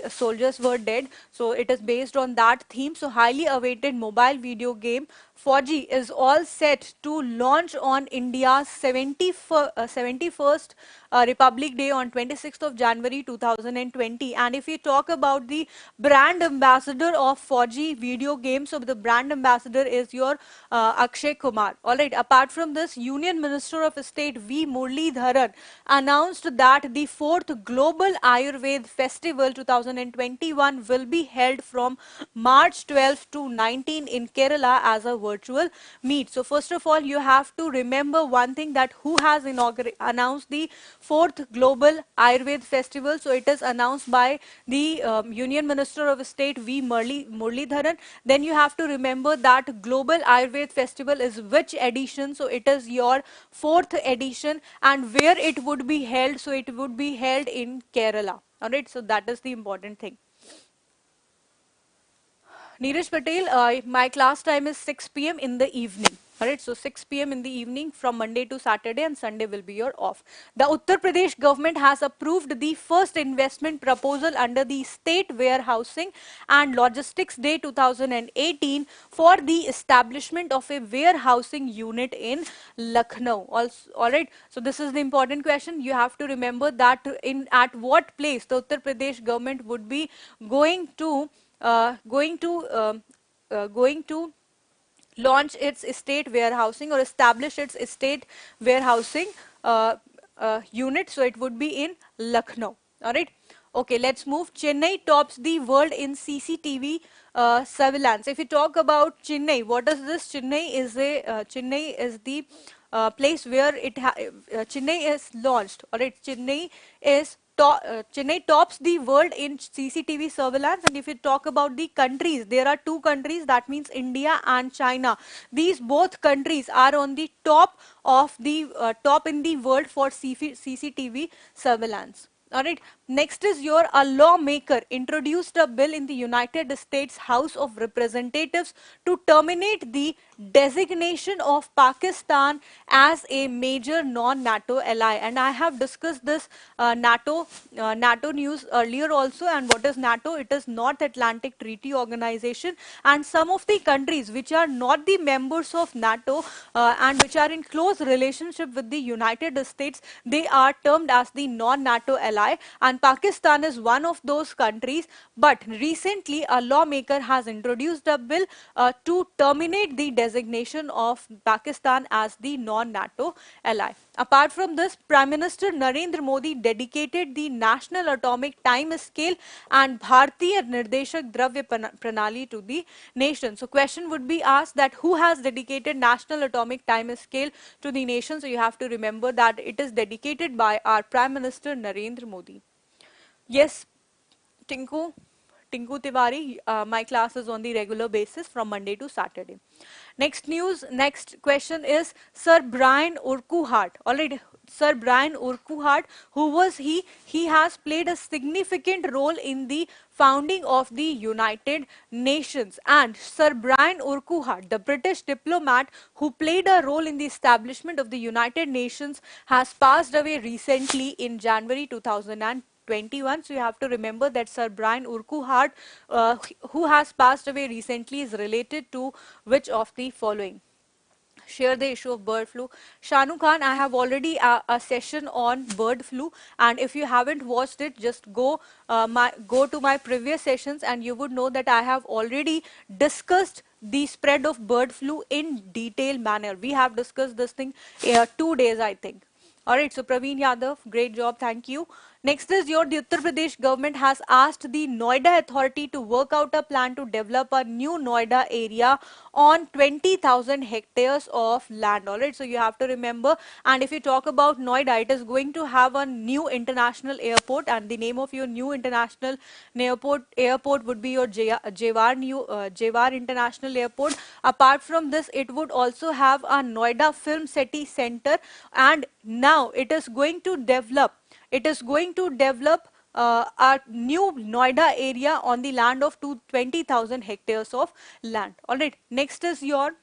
soldiers were dead. So it is based on that theme. So highly awaited mobile video game Fauji is all set to launch on India's 71st Republic Day on 26th of January 2020. And if we talk about the brand ambassador of Fauji video game, so the brand ambassador is your Akshay Kumar. All right. Apart from this, Union Minister of State V. Muralidharan announced that the fourth Global Ayurved Festival 2021 will be held from March 12 to 19 in Kerala as a virtual meet. So first of all, you have to remember one thing, that who has announced the fourth Global Ayurved Festival. So it is announced by the Union Minister of State V. Muralidharan. Then you have to remember that Global Ayurved Festival is which edition. So it is your fourth edition, and where it would be held. So it would be held in Kerala. Alright, so that is the important thing. Neeraj Patel, my class time is 6 p.m. in the evening. Alright, so 6 p.m. in the evening from Monday to Saturday, and Sunday will be your off. The Uttar Pradesh government has approved the first investment proposal under the State Warehousing and Logistics Day 2018 for the establishment of a warehousing unit in Lucknow. Alright, so this is the important question. You have to remember that at what place the Uttar Pradesh government would be going to going to launch its state warehousing or establish its state warehousing unit. So it would be in Lucknow. All right. Okay, let's move. Chennai tops the world in CCTV surveillance. If you talk about Chennai, what is this? Chennai is the place where Chennai is launched. All right, Chennai tops the world in CCTV surveillance. And if you talk about the countries, there are two countries, that means India and China. These both countries are on the top of the top in the world for CCTV surveillance. All right. Next is a lawmaker introduced a bill in the United States House of Representatives to terminate the designation of Pakistan as a major non-NATO ally. And I have discussed this NATO news earlier also. And what is NATO? It is North Atlantic Treaty Organization. And some of the countries which are not the members of NATO and which are in close relationship with the United States, they are termed as the non-NATO ally. And Pakistan is one of those countries. But recently, a lawmaker has introduced a bill to terminate the designation of Pakistan as the non-NATO ally. Apart from this, Prime Minister Narendra Modi dedicated the National Atomic Time Scale and Bharatiya Nirdeshak Dravya Pranali to the nation. So question would be asked that who has dedicated National Atomic Time Scale to the nation? So you have to remember that it is dedicated by our Prime Minister Narendra Modi. Yes, Tinku. Tinku Tiwari, my class is on the regular basis from Monday to Saturday. Next question is Sir Brian Urquhart. Alright, Sir Brian Urquhart, who was he? He has played a significant role in the founding of the United Nations. And Sir Brian Urquhart, the British diplomat who played a role in the establishment of the United Nations, has passed away recently in January 2021. So you have to remember that Sir Brian Urquhart, who has passed away recently, is related to which of the following? Share the issue of bird flu. Shanu Khan, I have already a session on bird flu, and if you haven't watched it, just go to my previous sessions and you would know that I have already discussed the spread of bird flu in detailed manner. We have discussed this thing 2 days, I think. All right, so Praveen Yadav, great job, thank you. Next is the Uttar Pradesh government has asked the Noida authority to work out a plan to develop a new Noida area on 20,000 hectares of land. All right, so you have to remember. And if you talk about Noida, it is going to have a new international airport, and the name of your new international airport would be your Jewar International Airport. Apart from this, it would also have a Noida Film City Center, and now it is going to develop a new Noida area on the land of 20,000 hectares of land. All right. Next is your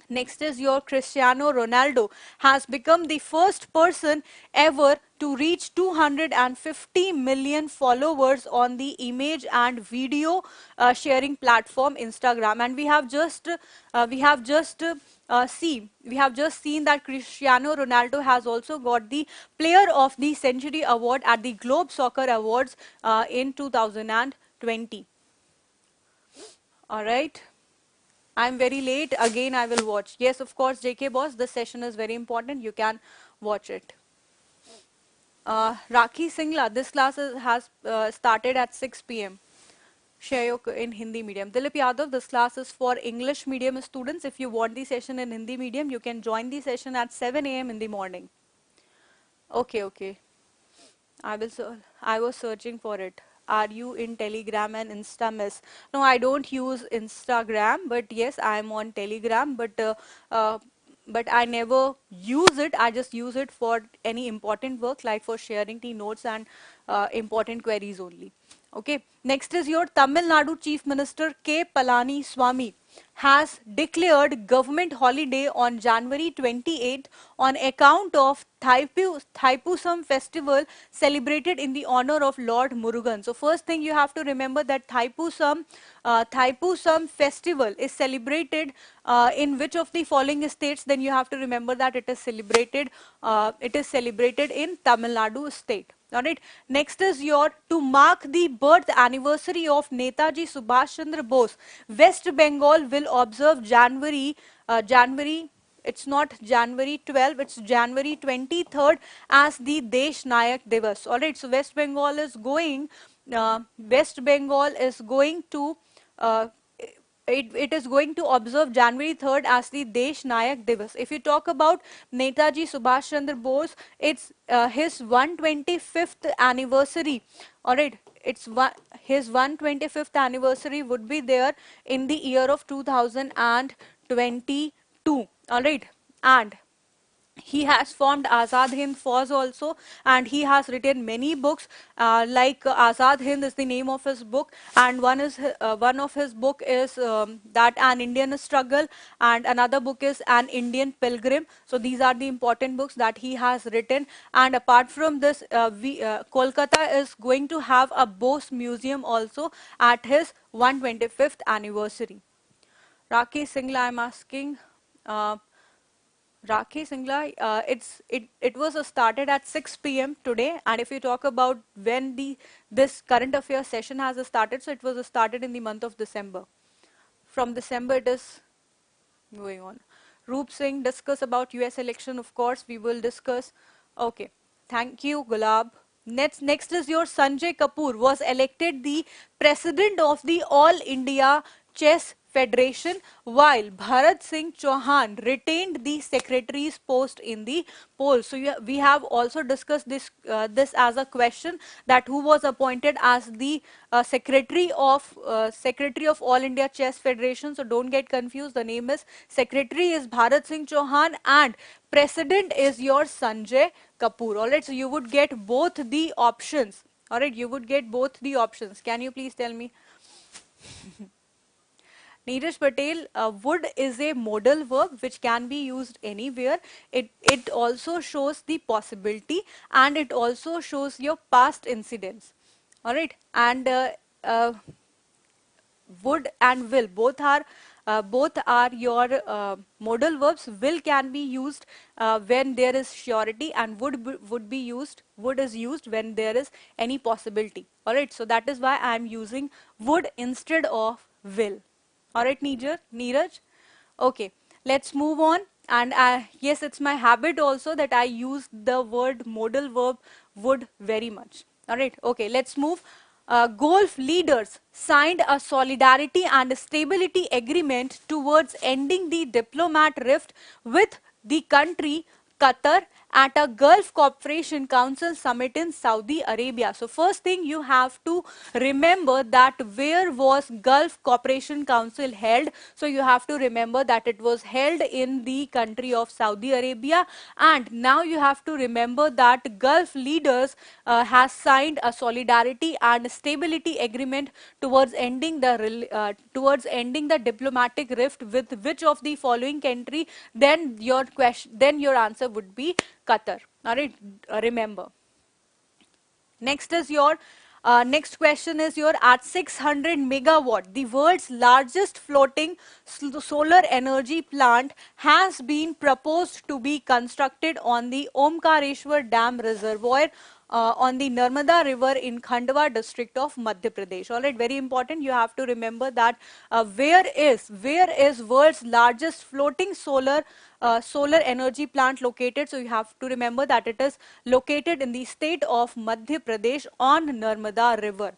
Cristiano Ronaldo has become the first person ever to reach 250 million followers on the image and video sharing platform Instagram. And we have just seen that Cristiano Ronaldo has also got the Player of the Century award at the Globe Soccer Awards in 2020. All right. I'm very late. Again, I will watch. Yes, of course, JK boss, this session is very important. You can watch it. Rakhi Singla, this class has started at 6 p.m. Share your in Hindi medium. Dilip Yadav, this class is for English medium students. If you want the session in Hindi medium, you can join the session at 7 a.m. in the morning. Okay, okay. I was searching for it. Are you in Telegram and Insta Miss? No, I don't use Instagram, but yes, I am on Telegram. Uh, but I never use it. I just use it for any important work, like for sharing the notes and important queries only. Okay. Next is your Tamil Nadu Chief Minister K. Palani Swami has declared government holiday on January 28th on account of Thaipusam festival celebrated in the honor of Lord Murugan. So first thing you have to remember that Thaipusam festival is celebrated in which of the following states? Then you have to remember that it is celebrated in Tamil Nadu state. All right. Next is your to mark the birth anniversary of Netaji Subhash Chandra Bose. West Bengal will observe January. It's not January 12th. It's January 23rd as the Desh Nayak Divas. All right. So West Bengal is going to uh, it is going to observe January 3rd as the Desh Nayak Divas. If you talk about Netaji Subhash Chandra Bose, it's his 125th anniversary. All right, his 125th anniversary would be there in the year of 2022. All right, and he has formed Azad Hind Fauj also, and he has written many books. Like Azad Hind is the name of his book, and one of his book is that An Indian Struggle, and another book is An Indian Pilgrim. So these are the important books that he has written. And apart from this, Kolkata is going to have a Bose Museum also at his 125th anniversary. Rakesh Singla, I'm asking. Rakhi Singla, it was started at 6 p.m. today, and if you talk about when this current affairs session has started, so it was started in the month of December. From December, it is going on. Roop Singh, discuss about US election. Of course, we will discuss. Okay, thank you, Gulab. Next is your Sanjay Kapoor was elected the president of the All India Chess Federation, while Bharat Singh Chauhan retained the secretary's post in the poll. So we have also discussed this as a question, that who was appointed as the secretary of All India Chess Federation. So don't get confused. The name is secretary is Bharat Singh Chauhan and president is your Sanjay Kapoor. All right. So you would get both the options. All right. You would get both the options. Can you please tell me? Neeraj Patel, would is a modal verb which can be used anywhere. It also shows the possibility and it also shows your past incidents. All right. And would and will both are your modal verbs. Will can be used when there is surety, and would is used when there is any possibility. All right. So that is why I am using would instead of will. All right, Neeraj. Okay, let's move on. And yes, it's my habit also that I use the word modal verb would very much. All right, okay, let's move. Gulf leaders signed a solidarity and stability agreement towards ending the diplomat rift with the country Qatar at a Gulf Cooperation Council summit in Saudi Arabia. So first thing you have to remember that where was Gulf Cooperation Council held? So you have to remember that it was held in the country of Saudi Arabia. And now you have to remember that Gulf leaders has signed a solidarity and stability agreement towards ending the diplomatic rift with which of the following country? Then your answer would be Qatar. All right, remember. Next is your next question is your at 600 megawatt, the world's largest floating solar energy plant has been proposed to be constructed on the Omkareshwar Dam reservoir on the Narmada River in Khandwa district of Madhya Pradesh. All right, very important. You have to remember that where is world's largest floating solar energy plant located? So you have to remember that it is located in the state of Madhya Pradesh on Narmada River.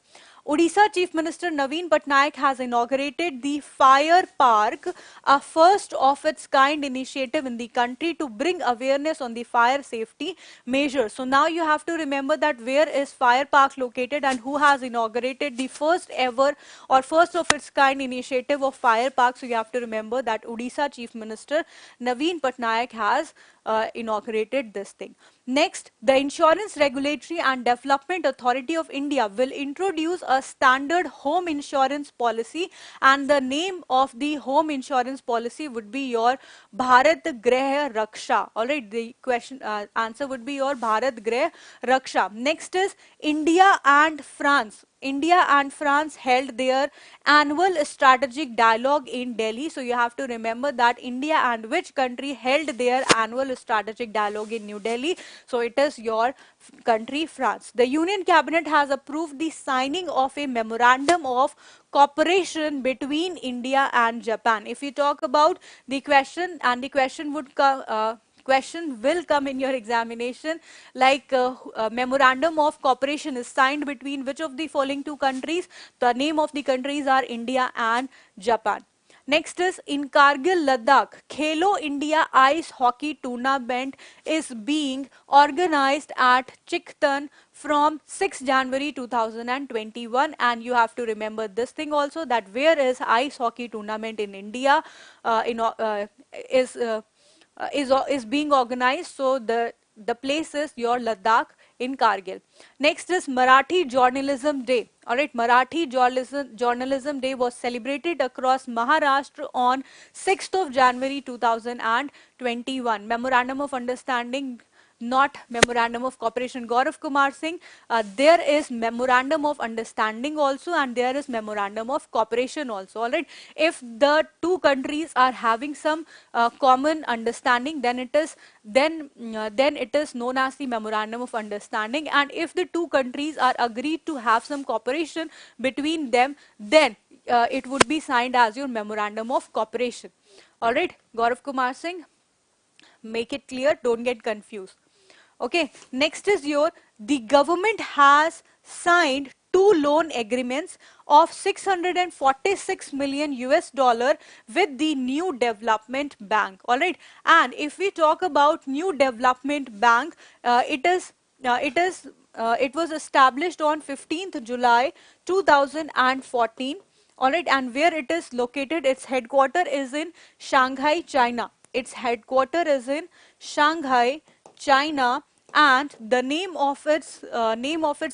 Odisha Chief Minister Naveen Patnaik has inaugurated the Fire Park, a first of its kind initiative in the country to bring awareness on the fire safety measures. So now you have to remember that where is Fire Park located and who has inaugurated the first ever or first of its kind initiative of Fire Park. So you have to remember that Odisha Chief Minister Naveen Patnaik has inaugurated this thing. Next, the Insurance Regulatory and Development Authority of India will introduce a standard home insurance policy, and the name of the home insurance policy would be your Bharat Grah Raksha. Alright, the question answer would be your Bharat Grah Raksha. Next is India and France. India and France held their annual strategic dialogue in Delhi. So you have to remember that India and which country held their annual strategic dialogue in New Delhi. So it is your country, France. The Union Cabinet has approved the signing of a memorandum of cooperation between India and Japan. If you talk about the question, and the question would come, question will come in your examination, like memorandum of cooperation is signed between which of the following two countries? The name of the countries are India and Japan. Next is in Kargil, Ladakh, Khelo India Ice Hockey Tournament is being organized at Chikhtan from 6 January 2021, and you have to remember this thing also, that where is ice hockey tournament in India is is being organized. So the place is your Ladakh in Kargil. Next is Marathi Journalism Day. All right, Marathi Journalism Day was celebrated across Maharashtra on 6th of January 2021. Memorandum of Understanding, not memorandum of cooperation. Gaurav Kumar Singh, there is memorandum of understanding also, and there is memorandum of cooperation also. All right, if the two countries are having some common understanding, then it is known as the memorandum of understanding. And if the two countries are agreed to have some cooperation between them, then it would be signed as your memorandum of cooperation. All right, Gaurav Kumar Singh, make it clear, don't get confused. Okay, next is the government has signed two loan agreements of 646 million US dollar with the New Development Bank. All right, and if we talk about New Development Bank, it was established on 15th July 2014. All right, and where it is located, its headquarter is in Shanghai, China. Its headquarter is in Shanghai, China, and the name of its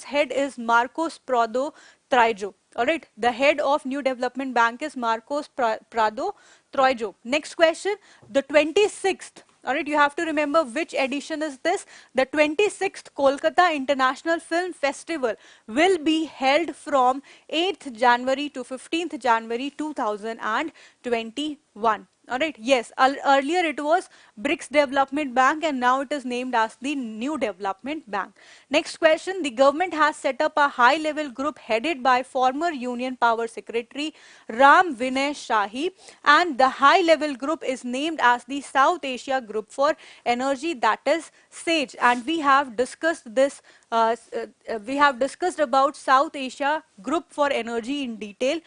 head is Marcos Prado Traijo. All right, the head of New Development Bank is Marcos Prado Traijo. Next question, the 26th. All right, you have to remember which edition is this. The 26th Kolkata International Film Festival will be held from 8th January to 15th January 2021. All right, yes, earlier it was BRICS Development Bank, and now it is named as the New Development Bank. Next question, the government has set up a high-level group headed by former Union Power Secretary Ram Vinay Shahi, and the high-level group is named as the South Asia Group for Energy, that is SAGE, and we have discussed this, we have discussed about South Asia Group for Energy in detail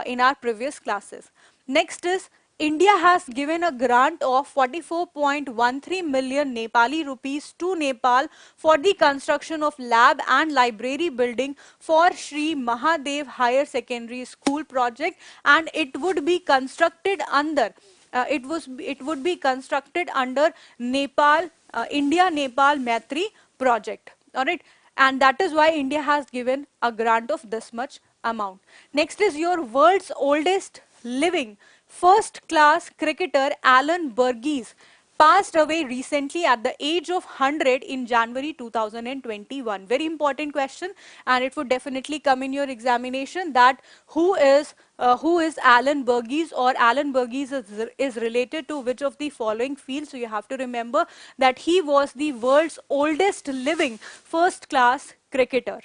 in our previous classes. Next is India has given a grant of 44.13 million Nepali rupees to Nepal for the construction of lab and library building for Sri Mahadev Higher Secondary School project, and it would be constructed under it would be constructed under Nepal India Nepal Maitri project. All right, and that is why India has given a grant of this much amount. Next is your world's oldest living first class cricketer Alan Burgess passed away recently at the age of 100 in January 2021. Very important question, and it would definitely come in your examination that who is Alan Burgess, or Alan Burgess is related to which of the following fields. So you have to remember that he was the world's oldest living first class cricketer.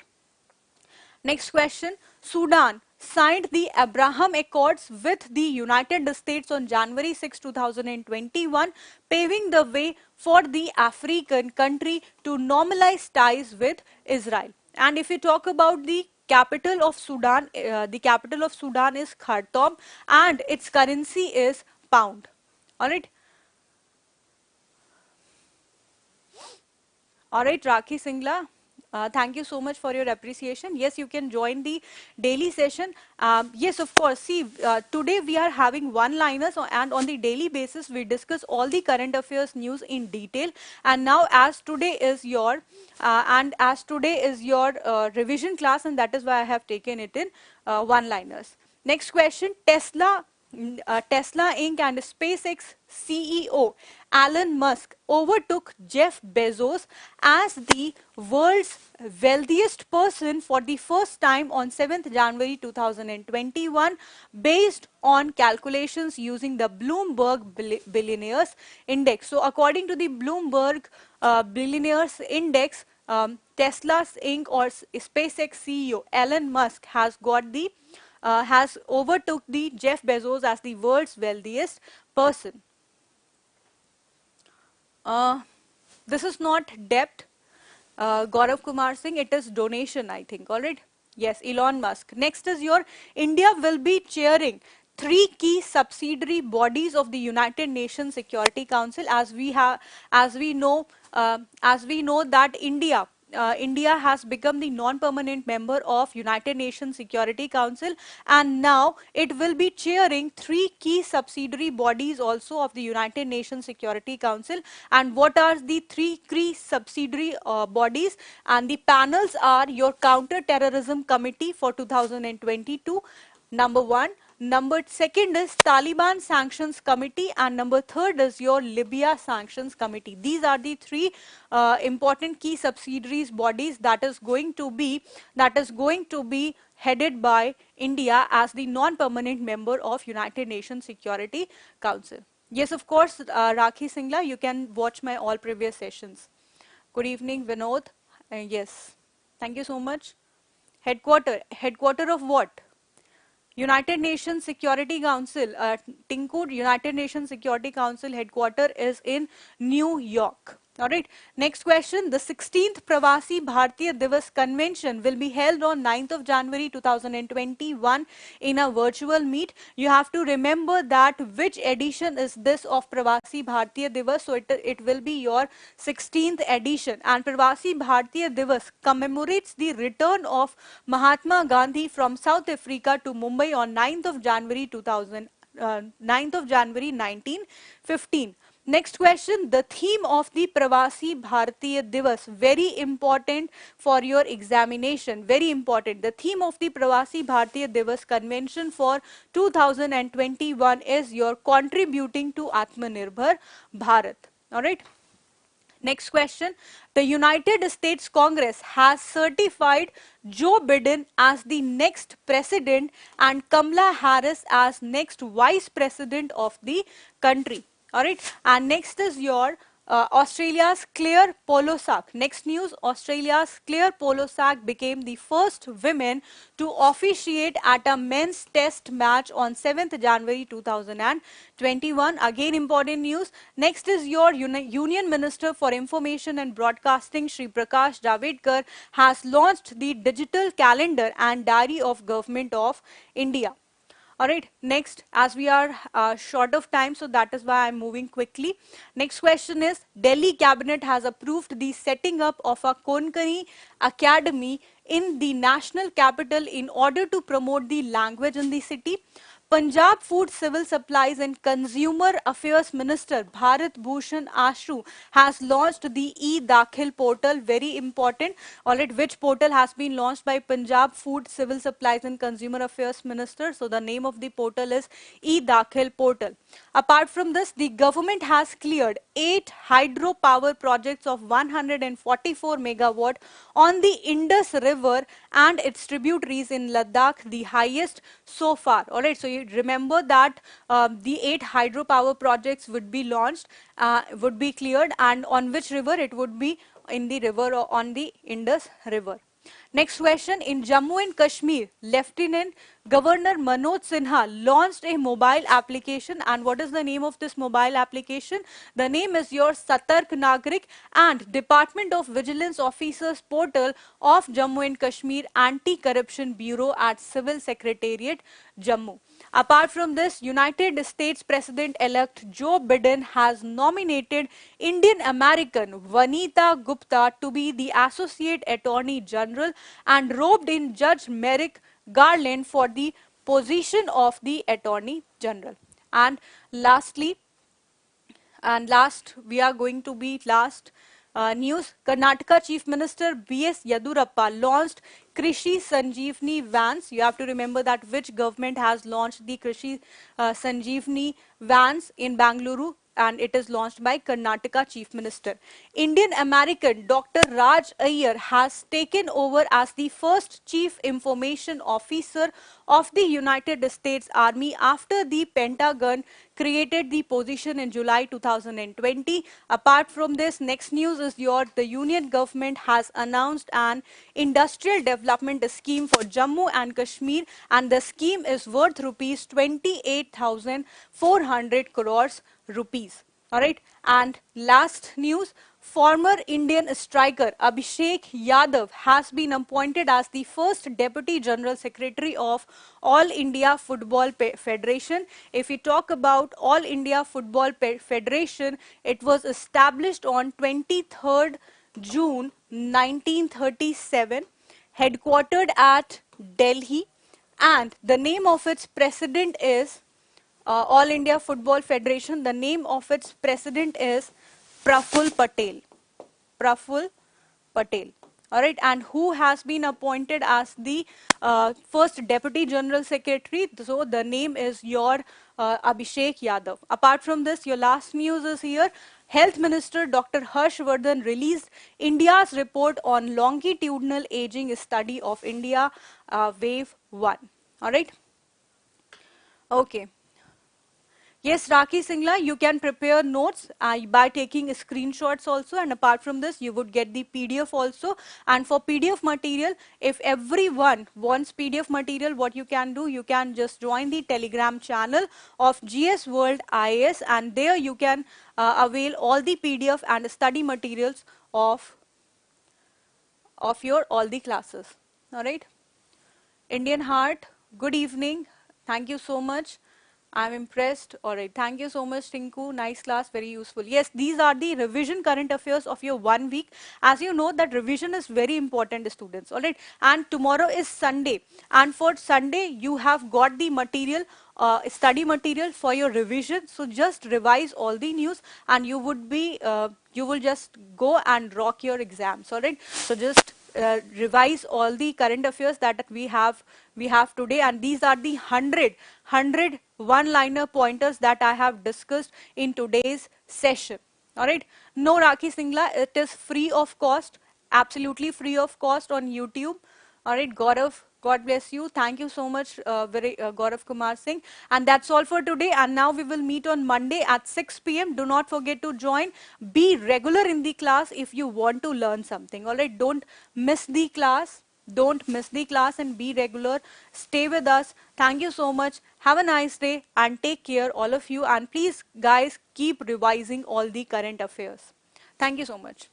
Next question. Sudan signed the Abraham Accords with the United States on January 6, 2021, paving the way for the African country to normalize ties with Israel. And if we talk about the capital of Sudan is Khartoum, and its currency is pound. All right. All right, Rakhi Singla, thank you so much for your appreciation. Yes, you can join the daily session. Yes, of course. See, today we are having one-liners, and on the daily basis we discuss all the current affairs news in detail. And now, as today is your revision class, and that is why I have taken it in one-liners. Next question: Tesla Inc. and SpaceX CEO Elon Musk overtook Jeff Bezos as the world's wealthiest person for the first time on 7th January 2021, based on calculations using the Bloomberg Billionaires Index. So according to the Bloomberg Billionaires Index, Tesla's Inc. or SpaceX CEO Elon Musk has overtook the Jeff Bezos as the world's wealthiest person. Uh, this is not debt, Gaurav Kumar Singh, it is donation, I think. All right. Yes, Elon Musk. Next is your India will be chairing three key subsidiary bodies of the United Nations Security Council. As we know that India has become the non-permanent member of United Nations Security Council, and now it will be chairing three key subsidiary bodies also of the United Nations Security Council. And what are the three key subsidiary bodies? And the panels are your Counter-Terrorism Committee for 2022, number one. Number second is Taliban Sanctions Committee, and number third is your Libya Sanctions Committee. These are the three important key subsidiaries bodies that is going to be headed by India as the non-permanent member of United Nations Security Council. Yes, of course, Rakhi Singla, you can watch my all previous sessions. Good evening, Vinod. Yes, thank you so much. Headquarter of what? United Nations Security Council, Tinku United Nations Security Council headquarter is in New York. All right. Next question. The 16th Pravasi Bharatiya Divas Convention will be held on 9th of January 2021 in a virtual meet. You have to remember that which edition is this of Pravasi Bharatiya Divas. So it will be your 16th edition. And Pravasi Bharatiya Divas commemorates the return of Mahatma Gandhi from South Africa to Mumbai on 9th of January 1915. Next question, the theme of the Pravasi Bharatiya Divas, very important for your examination, very important. The theme of the Pravasi Bharatiya Divas convention for 2021 is your contributing to Atmanirbhar Bharat. All right. Next question. The United States Congress has certified Joe Biden as the next president and Kamala Harris as next vice president of the country. All right. And next is your Australia's Claire Polosak. Next news, Australia's Claire Polosak became the first woman to officiate at a men's test match on 7th January 2021. Again, important news. Next is your Union Minister for Information and Broadcasting, Shri Prakash Javadekar, has launched the digital calendar and diary of Government of India. All right, next, as we are short of time, so that is why I'm moving quickly. Next question is, Delhi cabinet has approved the setting up of a Konkani academy in the national capital in order to promote the language in the city. Punjab Food Civil Supplies and Consumer Affairs Minister Bharat Bhushan Ashru has launched the e-Dakhil portal, very important. Alright, which portal has been launched by Punjab Food Civil Supplies and Consumer Affairs Minister? So the name of the portal is e-Dakhil portal. Apart from this, the government has cleared 8 hydropower projects of 144 megawatt on the Indus River and its tributaries in Ladakh, the highest so far. All right, so you remember that the 8 hydropower projects would be launched, would be cleared, and on which river? It would be in the river or on the Indus River. Next question, in Jammu and Kashmir, Lieutenant Governor Manoj Sinha launched a mobile application, and what is the name of this mobile application? The name is your Satark Nagrik and Department of Vigilance Officers portal of Jammu and Kashmir Anti-Corruption Bureau at Civil Secretariat, Jammu. Apart from this, United States President-elect Joe Biden has nominated Indian American Vanita Gupta to be the Associate Attorney General and roped in Judge Merrick Garland for the position of the Attorney General. And lastly, we are going to be last news. Karnataka Chief Minister B.S. Yadurappa launched Krishi Sanjeevani vans. You have to remember that which government has launched the Krishi Sanjeevani vans in Bangalore, and it is launched by Karnataka Chief Minister. Indian American Dr. Raj Iyer has taken over as the first Chief Information Officer of the United States Army after the Pentagon created the position in July 2020. Apart from this, next news is the Union government has announced an industrial development scheme for Jammu and Kashmir, and the scheme is worth rupees 28,400 crores rupees. All right, and last news, former Indian striker Abhishek Yadav has been appointed as the first Deputy General Secretary of All India Football Federation. If we talk about All India Football Federation, it was established on 23rd June 1937, headquartered at Delhi, and the name of its president is All India Football Federation. The name of its president is Praful Patel. Praful Patel. All right, and who has been appointed as the first Deputy General Secretary? So the name is your Abhishek Yadav. Apart from this, your last news is here. Health Minister Dr. Harshvardhan released India's report on longitudinal aging study of India, Wave 1. All right. Okay. Yes, Rakhi Singla, you can prepare notes by taking screenshots also, and apart from this, you would get the PDF also. And for PDF material, if everyone wants PDF material, what you can do, you can just join the Telegram channel of GS World IAS, and there you can avail all the PDF and study materials of your all the classes. All right. Indian Heart, good evening. Thank you so much. I'm impressed. All right. Thank you so much, Tinku. Nice class. Very useful. Yes, these are the revision current affairs of your 1 week. As you know that revision is very important, students. All right. And tomorrow is Sunday. And for Sunday, you have got the material, study material for your revision. So just revise all the news and you would be, you will just go and rock your exams. All right. So just revise all the current affairs that we have today, and these are the 100 one-liner pointers that I have discussed in today's session. All right, no Rakhi Singla, it is free of cost, absolutely free of cost on YouTube. All right, Gaurav, God bless you. Thank you so much, Gaurav Kumar Singh. And that's all for today. And now we will meet on Monday at 6 p.m. Do not forget to join. Be regular in the class if you want to learn something. All right, don't miss the class. Don't miss the class and be regular. Stay with us. Thank you so much. Have a nice day and take care, all of you. And please, guys, keep revising all the current affairs. Thank you so much.